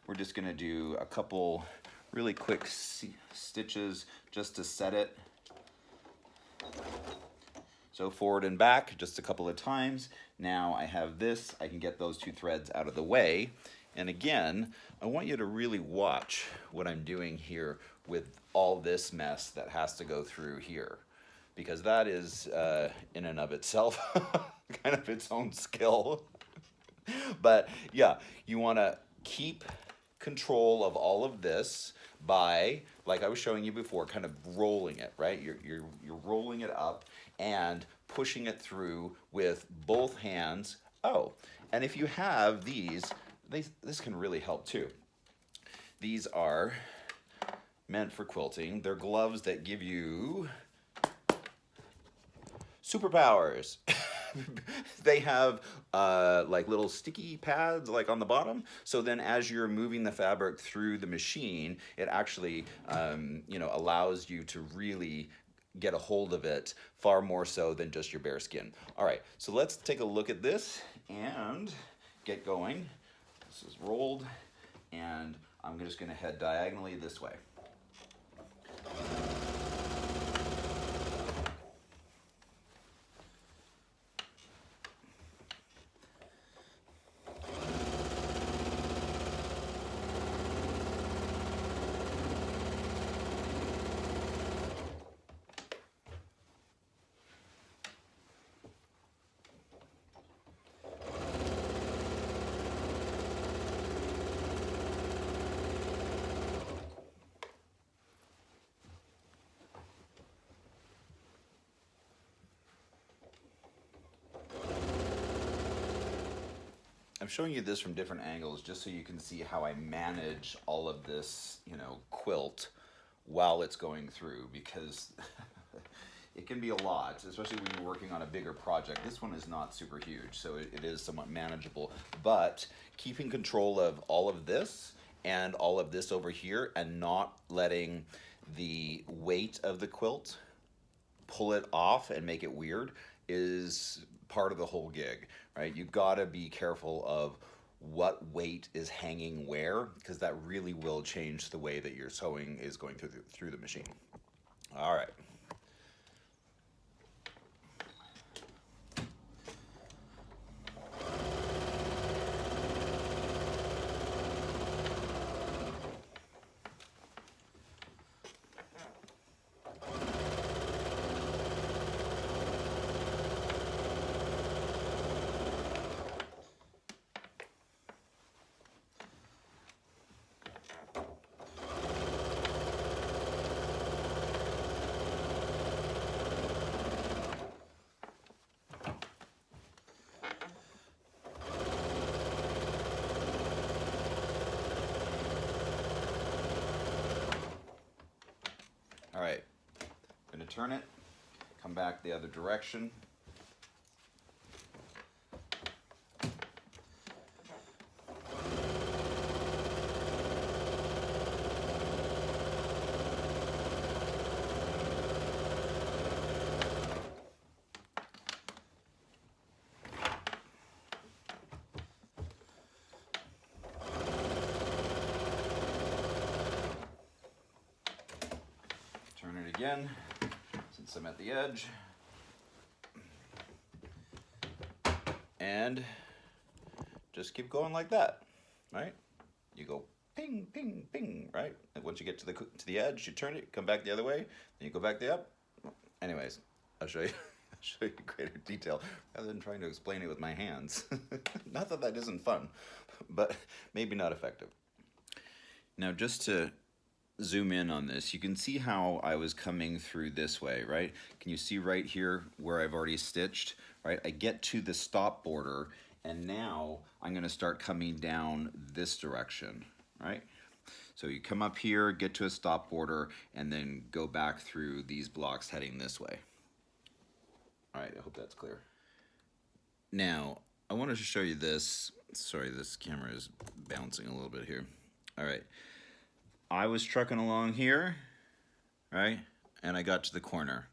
We're just gonna do a couple really quick stitches just to set it. So forward and back just a couple of times. Now I have this, I can get those two threads out of the way. And again, I want you to really watch what I'm doing here with all this mess that has to go through here, because that is in and of itself kind of its own skill. But yeah, you want to keep control of all of this by, like I was showing you before, kind of rolling it, right? You're rolling it up and pushing it through with both hands. Oh, And if you have these, this can really help too. These are meant for quilting. They're gloves that give you superpowers. They have like little sticky pads like on the bottom. So then as you're moving the fabric through the machine, it actually allows you to really get a hold of it far more so than just your bare skin. All right, so let's take a look at this and get going. This is rolled, and I'm just gonna head diagonally this way. I'm showing you this from different angles just so you can see how I manage all of this, quilt while it's going through, because it can be a lot, especially when you're working on a bigger project. This one is not super huge, so it is somewhat manageable, but keeping control of all of this and all of this over here and not letting the weight of the quilt pull it off and make it weird is part of the whole gig, right? You gotta be careful of what weight is hanging where, because that really will change the way that your sewing is going through the machine. All right. All right, I'm gonna turn it, come back the other direction. Turn it again, since I'm at the edge. And just keep going like that, right? You go ping, ping, ping, right? And once you get to the edge, you turn it, come back the other way, then you go back the up. Anyways, I'll show you. I'll show you greater detail rather than trying to explain it with my hands. Not that that isn't fun, but maybe not effective. Now, just to zoom in on this, you can see how I was coming through this way, right? Can you see right here where I've already stitched, right? I get to the stop border, and now I'm gonna start coming down this direction, right? So you come up here, get to a stop border, and then go back through these blocks heading this way. All right, I hope that's clear. Now, I wanted to show you this. Sorry, this camera is bouncing a little bit here. All right. I was trucking along here, right? And I got to the corner.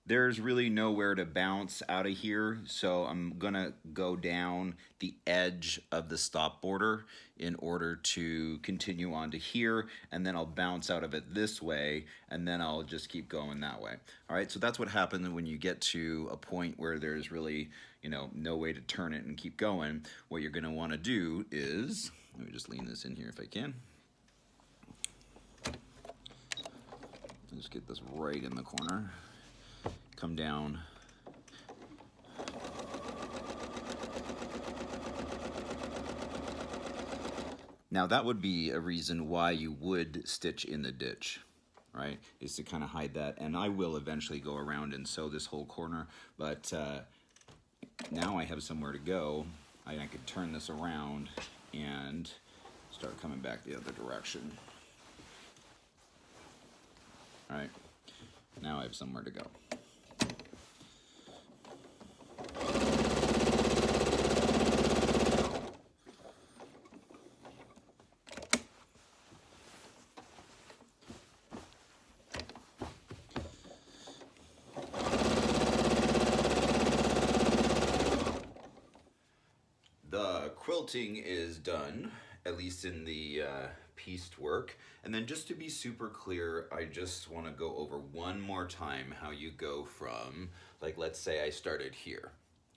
There's really nowhere to bounce out of here, so I'm gonna go down the edge of the stop border in order to continue on to here, and then I'll bounce out of it this way, and then I'll just keep going that way. All right, so that's what happens when you get to a point where there's really, no way to turn it and keep going. What you're gonna wanna do is, let me just lean this in here if I can. Just get this right in the corner. Come down. Now that would be a reason why you would stitch in the ditch, right? Is to kind of hide that. And I will eventually go around and sew this whole corner, but now I have somewhere to go. I could turn this around and start coming back the other direction. All right, now I have somewhere to go. The quilting is done, at least in the pieced work. And then just to be super clear, I just want to go over one more time how you go from, like, let's say I started here,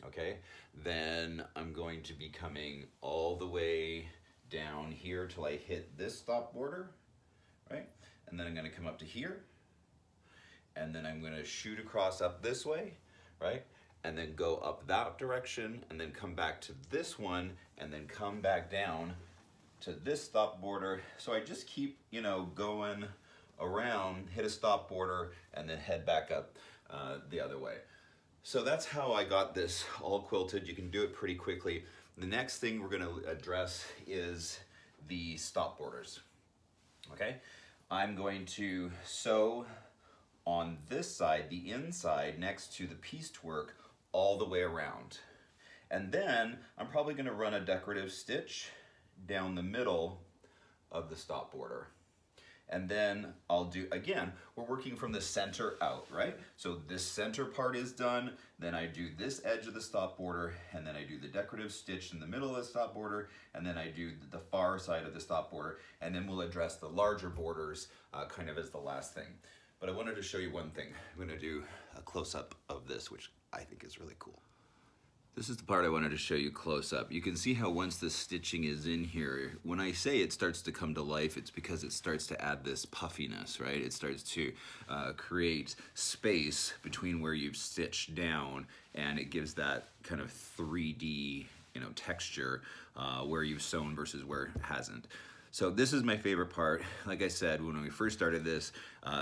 okay? Then I'm going to be coming all the way down here till I hit this stop border, right? And then I'm going to come up to here, and then I'm going to shoot across up this way, right? And then go up that direction, and then come back to this one, and then come back down to this stop border. So I just keep, you know, going around, hit a stop border, and then head back up the other way. So that's how I got this all quilted. You can do it pretty quickly. The next thing we're gonna address is the stop borders, okay? I'm going to sew on this side, the inside, next to the pieced work, all the way around. And then I'm probably gonna run a decorative stitch down the middle of the stop border. And then I'll do, again, we're working from the center out, right? So this center part is done, then I do this edge of the stop border, and then I do the decorative stitch in the middle of the stop border, and then I do the far side of the stop border, and then we'll address the larger borders kind of as the last thing. But I wanted to show you one thing. I'm gonna do a close-up of this, which I think is really cool. This is the part I wanted to show you close up. You can see how once the stitching is in here, when I say it starts to come to life, it's because it starts to add this puffiness, right? It starts to create space between where you've stitched down, and it gives that kind of 3D, you know, texture where you've sewn versus where it hasn't. So this is my favorite part. Like I said, when we first started this,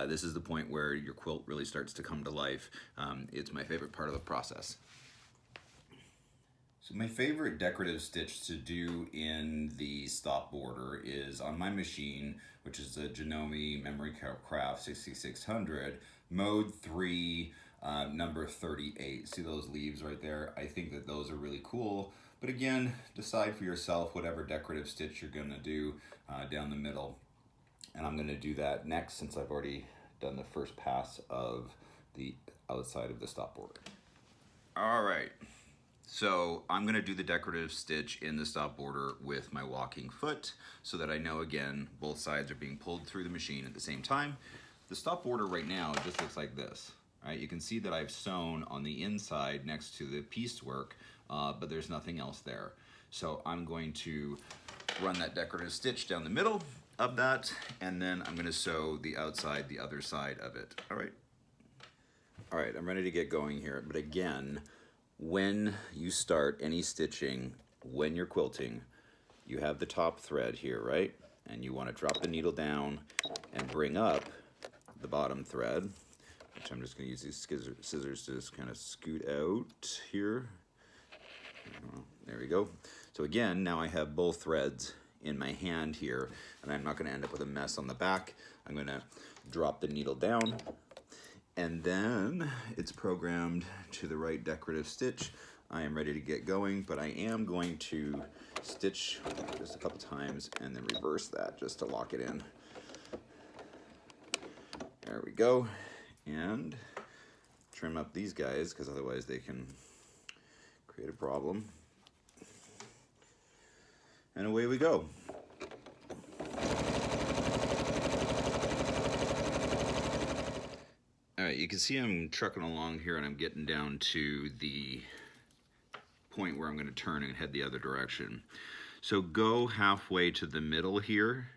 this is the point where your quilt really starts to come to life. It's my favorite part of the process. So my favorite decorative stitch to do in the stop border is on my machine, which is a Janome Memory Craft 6600, mode 3, number 38. See those leaves right there? I think that those are really cool. But again, decide for yourself whatever decorative stitch you're gonna do down the middle. And I'm gonna do that next since I've already done the first pass of the outside of the stop border. All right. So I'm gonna do the decorative stitch in the stop border with my walking foot so that I know, again, both sides are being pulled through the machine at the same time. The stop border right now just looks like this, right? You can see that I've sewn on the inside next to the pieced work, but there's nothing else there. So I'm going to run that decorative stitch down the middle of that, and then I'm gonna sew the outside, the other side of it. All right. All right, I'm ready to get going here, but again, when you start any stitching, when you're quilting, you have the top thread here, right? And you want to drop the needle down and bring up the bottom thread, which I'm just going to use these scissors to just kind of scoot out here. There we go. So again, now I have both threads in my hand here, and I'm not going to end up with a mess on the back. I'm going to drop the needle down, and then it's programmed to the right decorative stitch. I am ready to get going, but I am going to stitch just a couple times and then reverse that just to lock it in. There we go. And trim up these guys because otherwise they can create a problem. And away we go. All right, you can see I'm trucking along here and I'm getting down to the point where I'm going to turn and head the other direction. So go halfway to the middle here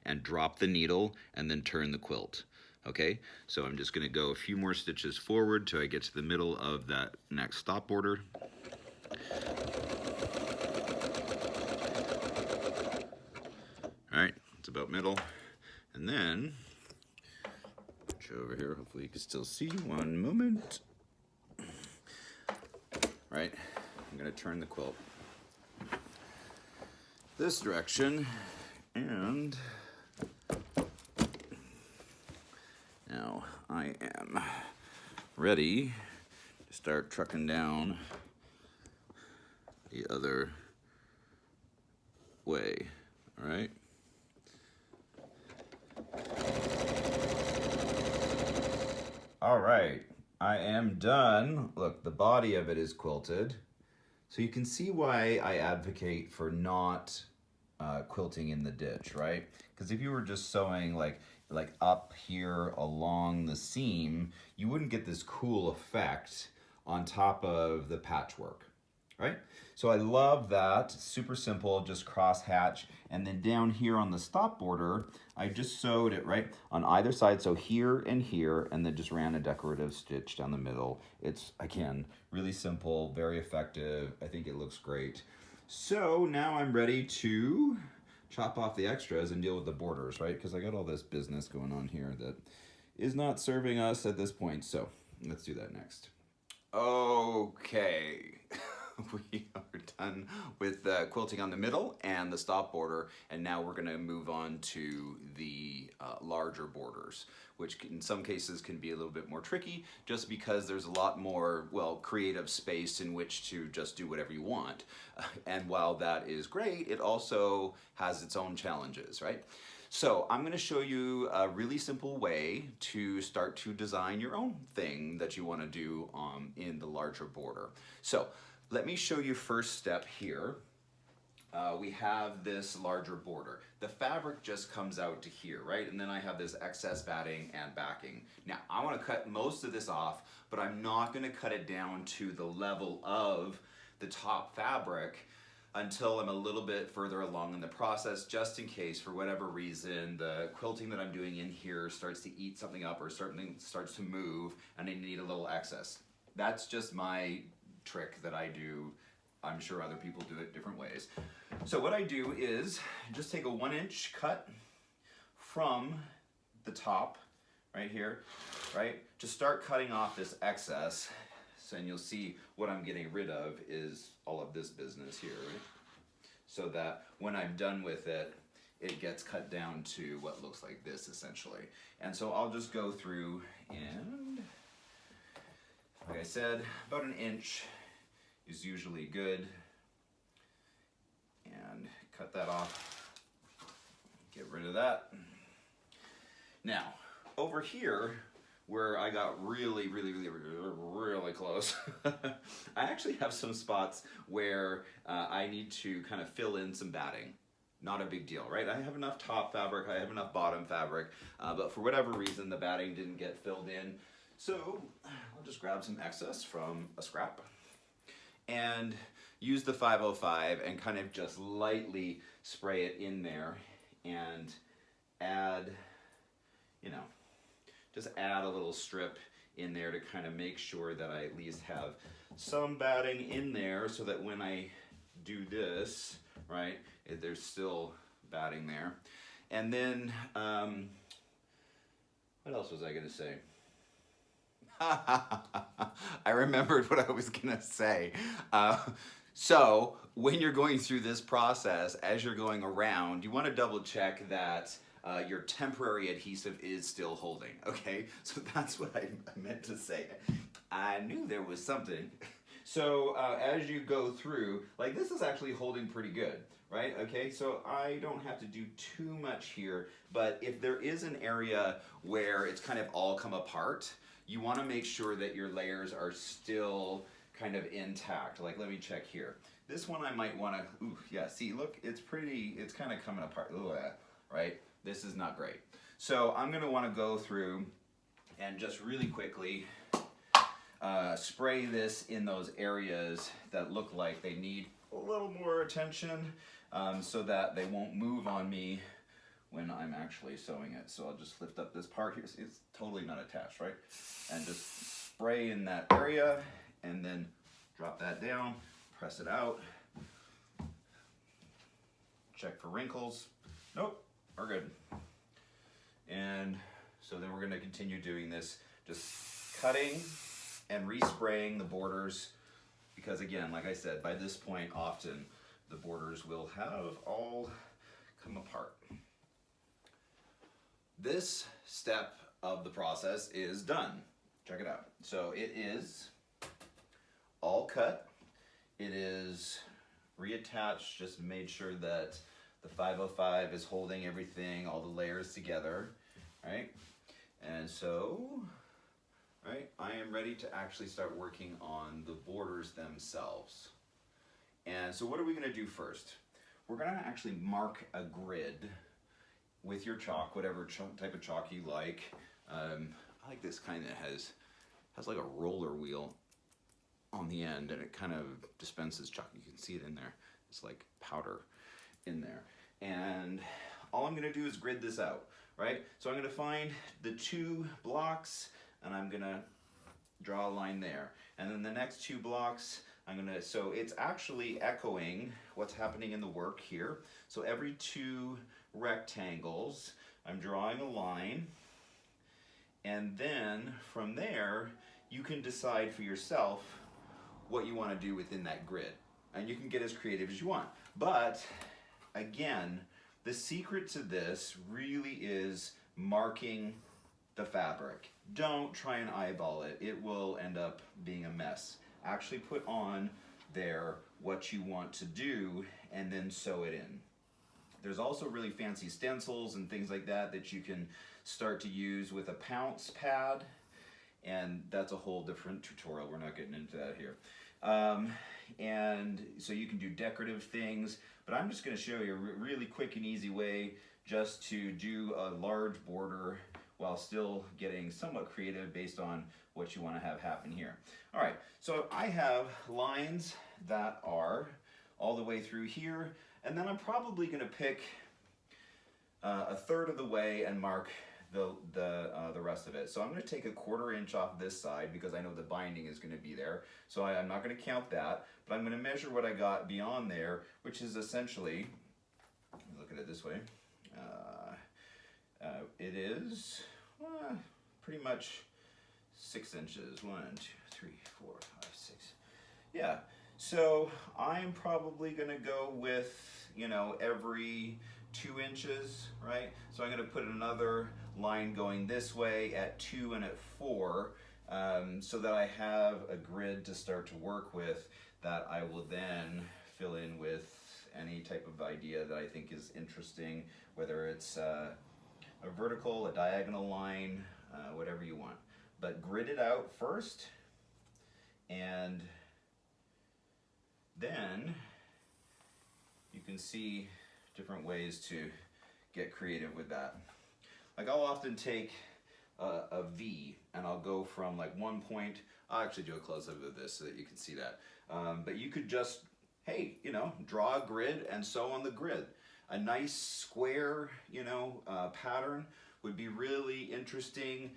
and drop the needle and then turn the quilt. Okay, so I'm just going to go a few more stitches forward till I get to the middle of that next stop border. All right, it's about middle. And then over here, hopefully you can still see. One moment. Right, I'm gonna turn the quilt. this direction, and now I am ready to start trucking down the other way. All right. All right, I am done. Look, the body of it is quilted. So you can see why I advocate for not quilting in the ditch, right? Because if you were just sewing like up here along the seam, you wouldn't get this cool effect on top of the patchwork, right? So I love that, super simple, just cross hatch. And then down here on the stop border, I just sewed it right on either side. So here and here, and then just ran a decorative stitch down the middle. It's, again, really simple, very effective. I think it looks great. So now I'm ready to chop off the extras and deal with the borders, right? Because I got all this business going on here that is not serving us at this point. So let's do that next. Okay. We are done with quilting on the middle and the stop border, and now we're going to move on to the larger borders, which in some cases can be a little bit more tricky just because there's a lot more, well, creative space in which to just do whatever you want. And while that is great, it also has its own challenges, right? So I'm going to show you a really simple way to start to design your own thing that you want to do in the larger border. So let me show you first step here. We have this larger border. The fabric just comes out to here, right? And then I have this excess batting and backing. Now, I want to cut most of this off, but I'm not going to cut it down to the level of the top fabric until I'm a little bit further along in the process, just in case, for whatever reason, the quilting that I'm doing in here starts to eat something up or something starts to move and I need a little excess. That's just my trick that I do. I'm sure other people do it different ways. So what I do is just take a 1-inch cut from the top right here, right? Just start cutting off this excess. So, and you'll see what I'm getting rid of is all of this business here, right? So that when I'm done with it, it gets cut down to what looks like this essentially. And so I'll just go through and, like I said, about 1 inch is usually good. And cut that off, get rid of that. Now, over here, where I got really close, I actually have some spots where I need to kind of fill in some batting. Not a big deal, right? I have enough top fabric, I have enough bottom fabric, but for whatever reason, the batting didn't get filled in. So I'll just grab some excess from a scrap and use the 505 and kind of just lightly spray it in there and add, you know, just add a little strip in there to kind of make sure that I at least have some batting in there so that when I do this, right, there's still batting there. And then, what else was I gonna say? I remembered what I was gonna say. So when you're going through this process, as you're going around, you want to double check that your temporary adhesive is still holding, okay? So that's what I meant to say. I knew there was something. So as you go through, like this is actually holding pretty good, right? Okay, so I don't have to do too much here, but if there is an area where it's kind of all come apart, you want to make sure that your layers are still kind of intact. Like, let me check here. This one I might want to, ooh, yeah, see, look, it's pretty, it's kind of coming apart, ooh, right? This is not great. So I'm going to want to go through and just really quickly spray this in those areas that look like they need a little more attention so that they won't move on me when I'm actually sewing it. So I'll just lift up this part here. See, it's totally not attached, right? And just spray in that area and then drop that down, press it out. Check for wrinkles. Nope, we're good. And so then we're gonna continue doing this, just cutting and respraying the borders because again, like I said, by this point often the borders will have all come apart. This step of the process is done. Check it out. So it is all cut. It is reattached, just made sure that the 505 is holding everything, all the layers together, right? And so, right, I am ready to actually start working on the borders themselves. And so what are we gonna do first? We're gonna actually mark a grid with your chalk, whatever type of chalk you like. I like this kind that has like a roller wheel on the end, and it kind of dispenses chalk. You can see it in there. It's like powder in there. And all I'm gonna do is grid this out, right? So I'm gonna find the 2 blocks, and I'm gonna draw a line there. And then the next 2 blocks, so it's actually echoing what's happening in the work here. So every 2 rectangles, I'm drawing a line, and then from there, you can decide for yourself what you want to do within that grid. And you can get as creative as you want. But again, the secret to this really is marking the fabric. Don't try and eyeball it. It will end up being a mess. Actually put on there what you want to do and then sew it in. There's also really fancy stencils and things like that that you can start to use with a pounce pad, and that's a whole different tutorial. We're not getting into that here. And so you can do decorative things, but I'm just going to show you a really quick and easy way just to do a large border while still getting somewhat creative based on what you want to have happen here. All right, so I have lines that are all the way through here, and then I'm probably going to pick a third of the way and mark the rest of it. So I'm going to take a 1/4 inch off this side because I know the binding is going to be there. So I'm not going to count that, but I'm going to measure what I got beyond there, which is essentially, look at it this way, it is pretty much 6 inches. 1, 2, 3, 4, 5, 6. Yeah. So I'm probably going to go with, every 2 inches, right? So I'm going to put another line going this way at 2 and at 4, so that I have a grid to start to work with that I will then fill in with any type of idea that I think is interesting, whether it's a vertical, a diagonal line, whatever you want. But grid it out first, and then you can see different ways to get creative with that. Like I'll often take a V and I'll go from like one point, I'll actually do a close-up of this so that you can see that. But you could just, hey, draw a grid and sew on the grid. A nice square, pattern would be really interesting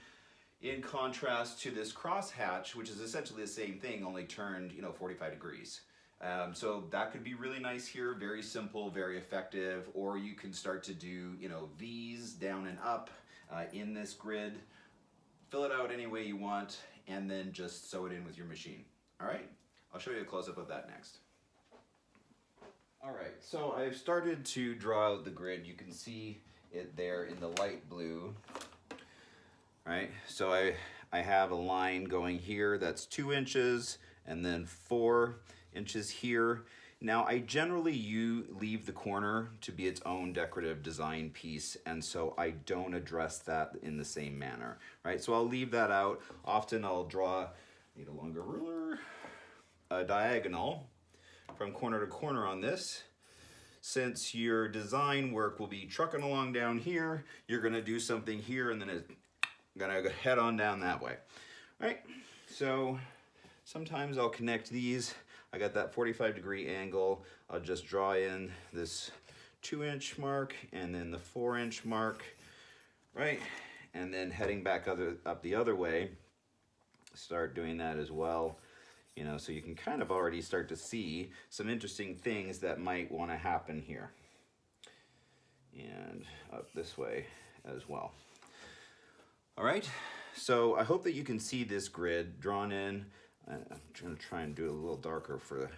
in contrast to this crosshatch, which is essentially the same thing, only turned, 45 degrees. So that could be really nice here, very simple, very effective, or you can start to do, V's down and up in this grid. Fill it out any way you want, and then just sew it in with your machine. All right, I'll show you a close-up of that next. All right, so I've started to draw out the grid. You can see it there in the light blue, right? So I have a line going here that's 2 inches, and then 4 inches here. Now I generally leave the corner to be its own decorative design piece, and so I don't address that in the same manner, right? So I'll leave that out. Often I'll draw, need a longer ruler, a diagonal from corner to corner on this. Since your design work will be trucking along down here, you're gonna do something here and then it's gonna head on down that way, right? So sometimes I'll connect these. I got that 45-degree angle. I'll just draw in this 2-inch mark and then the 4-inch mark, right? And then heading back up the other way, start doing that as well. So you can kind of already start to see some interesting things that might want to happen here. And up this way as well. All right, so I hope that you can see this grid drawn in. I'm going to try and do it a little darker for the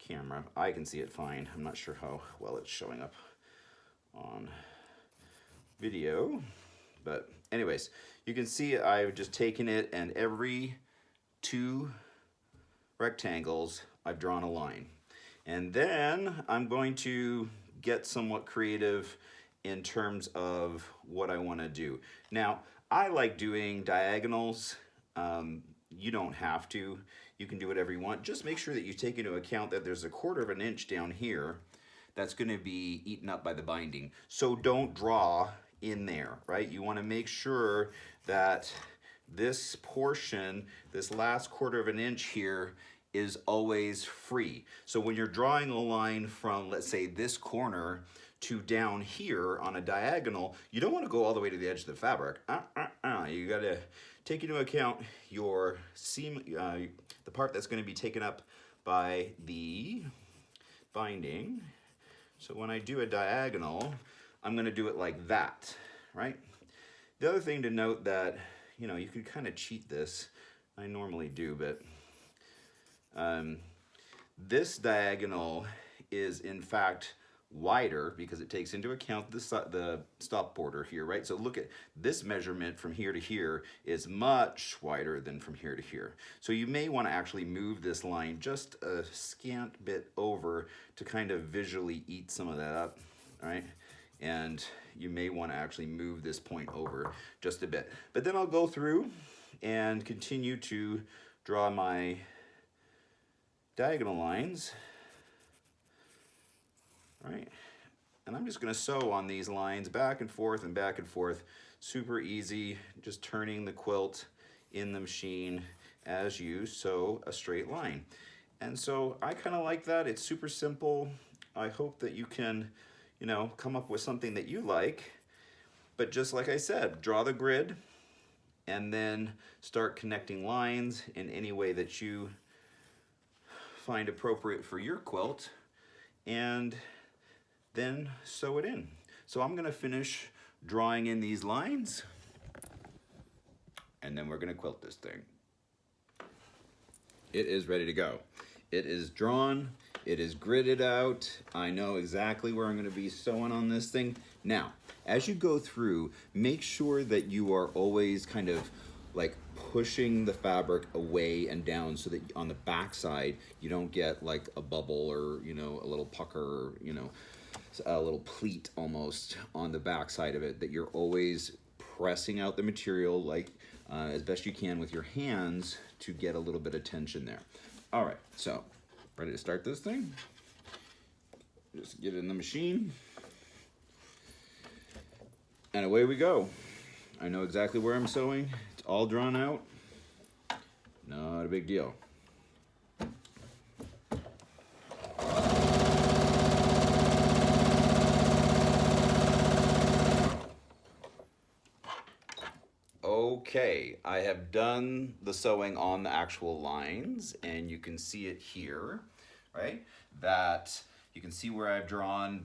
camera. I can see it fine. I'm not sure how well it's showing up on video, but anyways, you can see I've just taken it, and every 2 rectangles I've drawn a line. And then I'm going to get somewhat creative in terms of what I want to do. Now, I like doing diagonals. You don't have to. You can do whatever you want. Just make sure that you take into account that there's a 1/4 of an inch down here that's going to be eaten up by the binding. So don't draw in there, right? You want to make sure that this portion, this last 1/4 of an inch here, is always free. So when you're drawing a line from, let's say, this corner to down here on a diagonal, you don't want to go all the way to the edge of the fabric. You got to take into account your seam, the part that's going to be taken up by the binding. So when I do a diagonal, I'm going to do it like that, right? The other thing to note that, you know, you could kind of cheat this. I normally do, but this diagonal is in fact wider because it takes into account the stop border here, right? So look at this measurement from here to here is much wider than from here to here. So you may want to actually move this line just a scant bit over to kind of visually eat some of that up, right? And you may want to actually move this point over just a bit. But then I'll go through and continue to draw my diagonal lines, right? And I'm just going to sew on these lines back and forth and back and forth. Super easy, just turning the quilt in the machine as you sew a straight line. And so I kind of like that. It's super simple. I hope that you can, you know, come up with something that you like. But just like I said, draw the grid and then start connecting lines in any way that you find appropriate for your quilt, and then sew it in. So I'm going to finish drawing in these lines, and then we're going to quilt this thing. It is ready to go. It is drawn. It is gridded out. I know exactly where I'm going to be sewing on this thing. Now, as you go through, make sure that you are always kind of like pushing the fabric away and down so that on the back side you don't get like a bubble or, you know, a little pucker, or, you know, a little pleat almost on the back side of it, that you're always pressing out the material like as best you can with your hands to get a little bit of tension there. All right, so ready to start this thing? Just get it in the machine. And away we go. I know exactly where I'm sewing. It's all drawn out. Not a big deal. Okay, I have done the sewing on the actual lines, and you can see it here, right? That you can see where I've drawn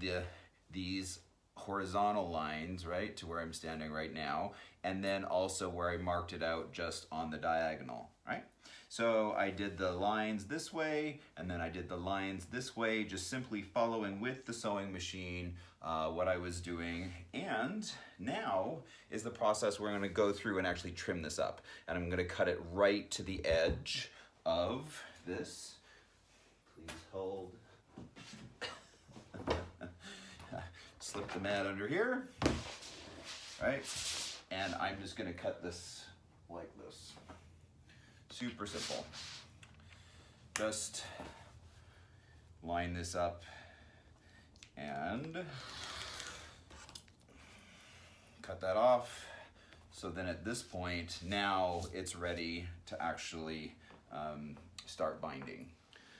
these horizontal lines, right, to where I'm standing right now, and then also where I marked it out just on the diagonal, right? So I did the lines this way, and then I did the lines this way, just simply following with the sewing machine what I was doing. And now is the process where I'm going to go through and actually trim this up. And I'm going to cut it right to the edge of this. Please hold. Slip the mat under here, right? And I'm just going to cut this like this. Super simple. Just line this up and cut that off. So then at this point, now it's ready to actually start binding.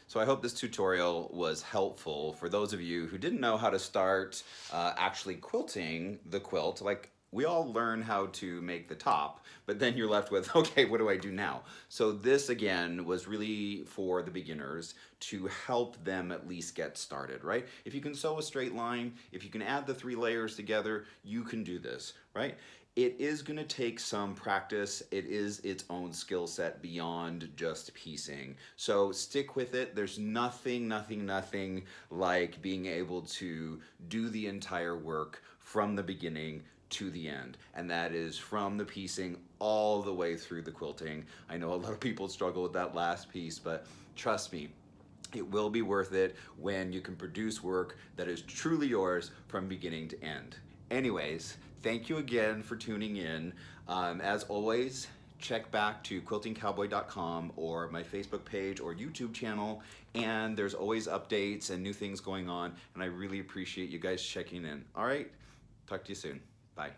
So I hope this tutorial was helpful for those of you who didn't know how to start actually quilting the quilt like we all learn how to make the top, but then you're left with, okay, what do I do now? So this again was really for the beginners to help them at least get started, right? If you can sew a straight line, if you can add the 3 layers together, you can do this, right? It is going to take some practice. It is its own skill set beyond just piecing. So stick with it. There's nothing like being able to do the entire work from the beginning to the end, and that is from the piecing all the way through the quilting. I know a lot of people struggle with that last piece, but trust me, it will be worth it when you can produce work that is truly yours from beginning to end. Anyways, thank you again for tuning in. As always, check back to quiltingcowboy.com or my Facebook page or YouTube channel, and there's always updates and new things going on, and I really appreciate you guys checking in. All right, talk to you soon. Bye.